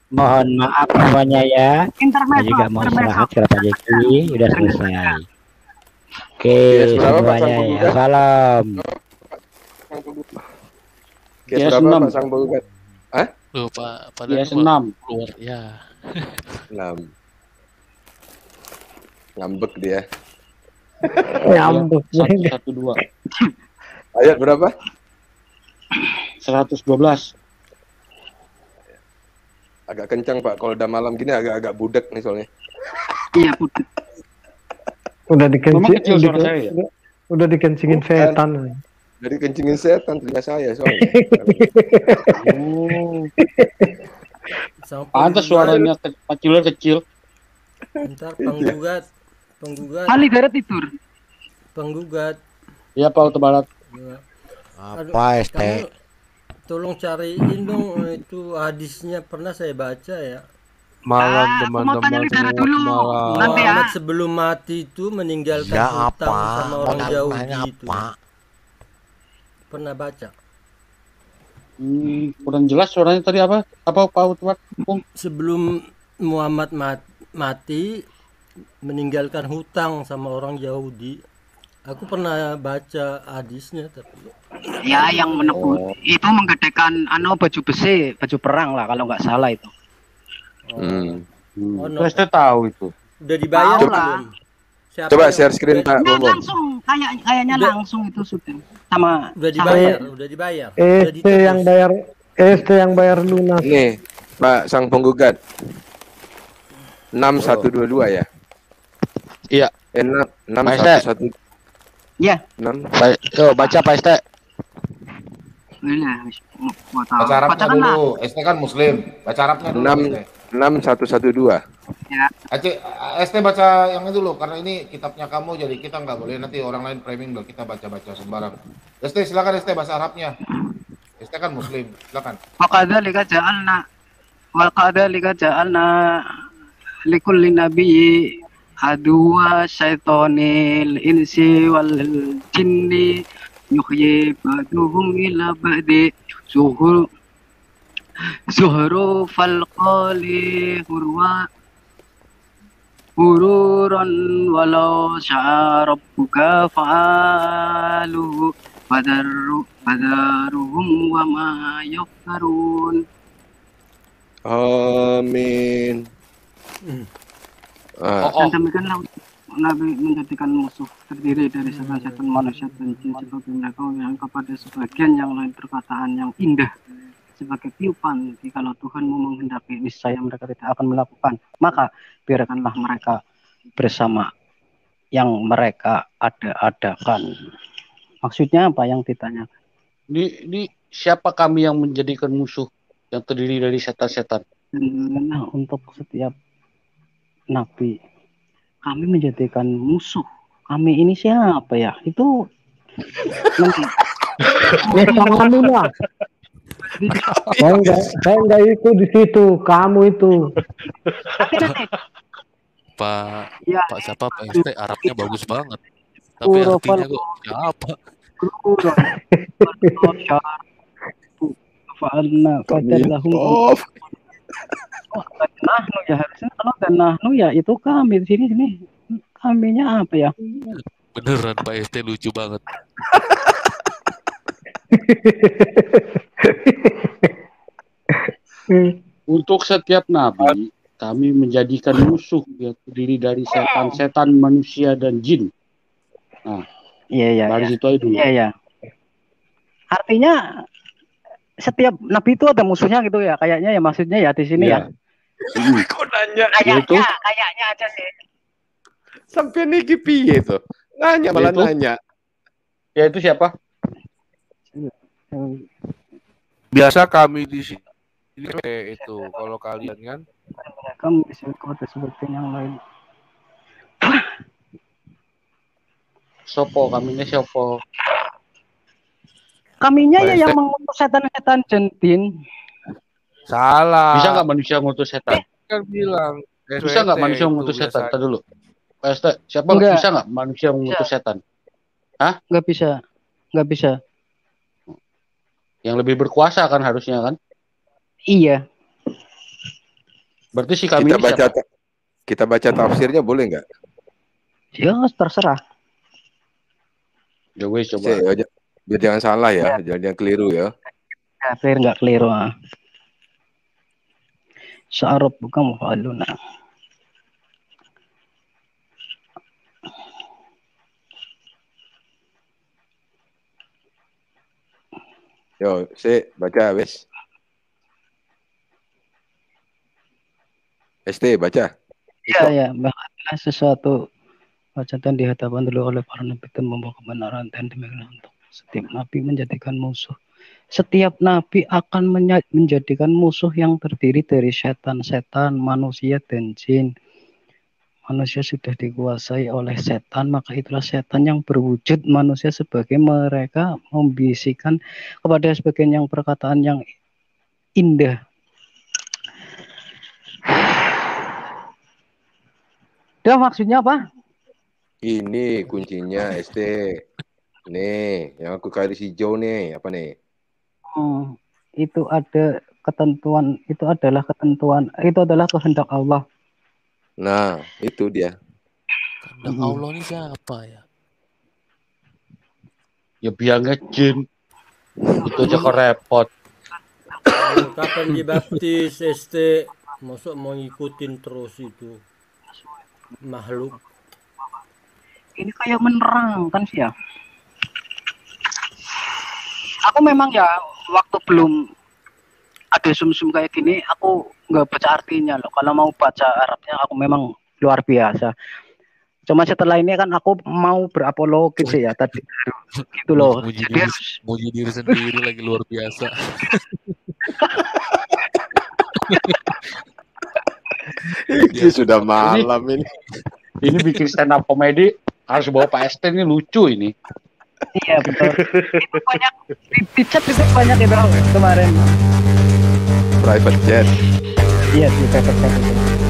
mohon maaf semuanya ya. Saya juga mau istirahat kalau Pak Jeki udah selesai. Oke, semuanya ya. Salam. QS berapa Pak Sang Penggugat? Hah? Loh Pak, pada QS 6. keluar ya. 6. Ngambek dia. Ngambek. 112. Ayat berapa? 112. Agak kencang Pak, kalau udah malam gini agak-agak budek nih soalnya. Iya, budek. Udah dikencing, saya, ya? udah dikencingin setan. Dari kencingin setan telinga saya soalnya. Pantas suaranya kecil. Bentar, penggugat. Ali Garet tidur. Penggugat. Iya Pak Utabarat. Apa ST? Kamu tolong cariin dong itu hadisnya, pernah saya baca ya. Malam teman-teman Malam. Muhammad sebelum mati itu meninggalkan Ya, hutang apa? sama orang Yahudi Tanya itu. apa? Pernah baca. Kurang jelas suaranya tadi apa? Apa Pak Utabarat? Sebelum Muhammad mati meninggalkan hutang sama orang Yahudi. Aku pernah baca hadisnya tapi Ya, yang menebut itu menggedekan baju besi, baju perang lah kalau nggak salah itu. Oh, no. Saya tahu itu. Udah dibayar Tahu lah. belum? Siapa Coba yang- share screen Pak Nah, Bom. langsung kayaknya langsung itu sudah sama Udah dibayar, udah dibayar. ST yang bayar lunas. Nih, Pak Sang Penggugat. 6122 ya? Iya. 6112. Ya. 6. Tuh baca Pak ST. Baca Arabnya dulu. ST kan Muslim. Baca Arabnya dulu. 6112. Ya. Aceh, ST baca yang itu dulu karena ini kitabnya kamu, jadi kita nggak boleh nanti orang lain framing dulu kita baca-baca sembarang. ST silakan ST bahasa Arabnya. ST kan Muslim, silakan. Wakadzalika ja'alna likulli nabiyyi aduwa syaitonil insi wal jinni yuhyi ba'duhum ila ba'di zuhru fal qali hururan walau sya'a rabbuka fa'aluhu fadaruhum wa ma yaftarun. Amin. Dan demikianlah Nabi menjadikan musuh terdiri dari setan manusia dan jin sebagai mereka yang kepada sebagian yang lain perkataan yang indah sebagai tiupan. Jikalau Tuhanmu menghendaki niscaya mereka tidak akan melakukan, maka biarkanlah mereka bersama yang mereka ada-adakan. Maksudnya apa yang ditanyakan? Ini siapa kami yang menjadikan musuh yang terdiri dari setan-setan? Nah, untuk setiap nabi kami menjadikan musuh. Kami ini siapa ya? Itu nanti. Kamu lah. Saya enggak itu di situ. Kamu itu. Pak Ya, Pak siapa Pak ST Arabnya bagus banget. Tapi artinya kok siapa? Fa'alna fadallahum. Nahnu ya harusnya kalau dan nahnu ya itu kami di sini kaminya apa ya? Beneran Pak ST lucu banget. Untuk setiap nabi kami menjadikan musuh yang terdiri dari setan-setan, manusia dan jin. Nah, Iya. dari situ aja dulu. Iya. Artinya setiap nabi itu ada musuhnya gitu ya, kayaknya ya, maksudnya ya di sini ya. Kok nanya Kayaknya, kayaknya aja sih. sampai niki piye tuh? Nanya malah nanya. Ya itu siapa? Biasa kami di sini itu kalau kalian kan Kamu bisa kota sebutin yang lain. Sopo kaminya sopo? Kaminya ya yang mengutus setan-setan jentin. salah. Bisa nggak manusia ngutus setan? Kan bilang Bisa nggak manusia ngutus setan? Tadi dulu. PST, siapa Enggak. bisa nggak manusia ngutus setan? Hah? Nggak bisa. Nggak bisa. Yang lebih berkuasa kan harusnya kan? Iya. Berarti si kami Kita baca tafsirnya boleh nggak? Ya terserah. Ya wes coba. Biar jangan salah ya, jangan keliru ya. Nggak keliru. Syarab bukan mufaluna. Yo, baca wes. ST baca. Iya, bahkan sesuatu bacaan di hadapan dulu oleh para nabi dan membawa kebenaran dan demikian untuk setiap nabi menjadikan musuh. Setiap nabi akan menjadikan musuh yang terdiri dari setan-setan, manusia dan jin. Manusia sudah dikuasai oleh setan, maka itulah setan yang berwujud manusia sebagai mereka membisikkan kepada sebagian yang perkataan yang indah. Dia maksudnya apa? Ini kuncinya ST. Nih, yang aku garis hijau nih, apa nih? Itu ada ketentuan, itu adalah kehendak Allah. Nah, itu dia. Kehendak Allah ini siapa ya? Ya biangnya jin. Itu aja kok repot. Kapan dibaptis ST? Masuk mau ngikutin terus itu makhluk. Ini kayak menerangkan sih ya. Aku memang ya waktu belum ada sum-sum kayak gini, aku nggak baca artinya loh. Kalau mau baca Arabnya aku memang luar biasa. Cuma setelah ini kan aku mau berapologis ya tadi gitu loh. Muji diri sendiri lagi luar biasa. Ini sudah malam ini. Ini bikin stand up komedi harus bawa Pak ST, ini lucu ini. Iya betul. Itu banyak di chat itu banyak itu kemarin. Private jet. Iya di private jet itu.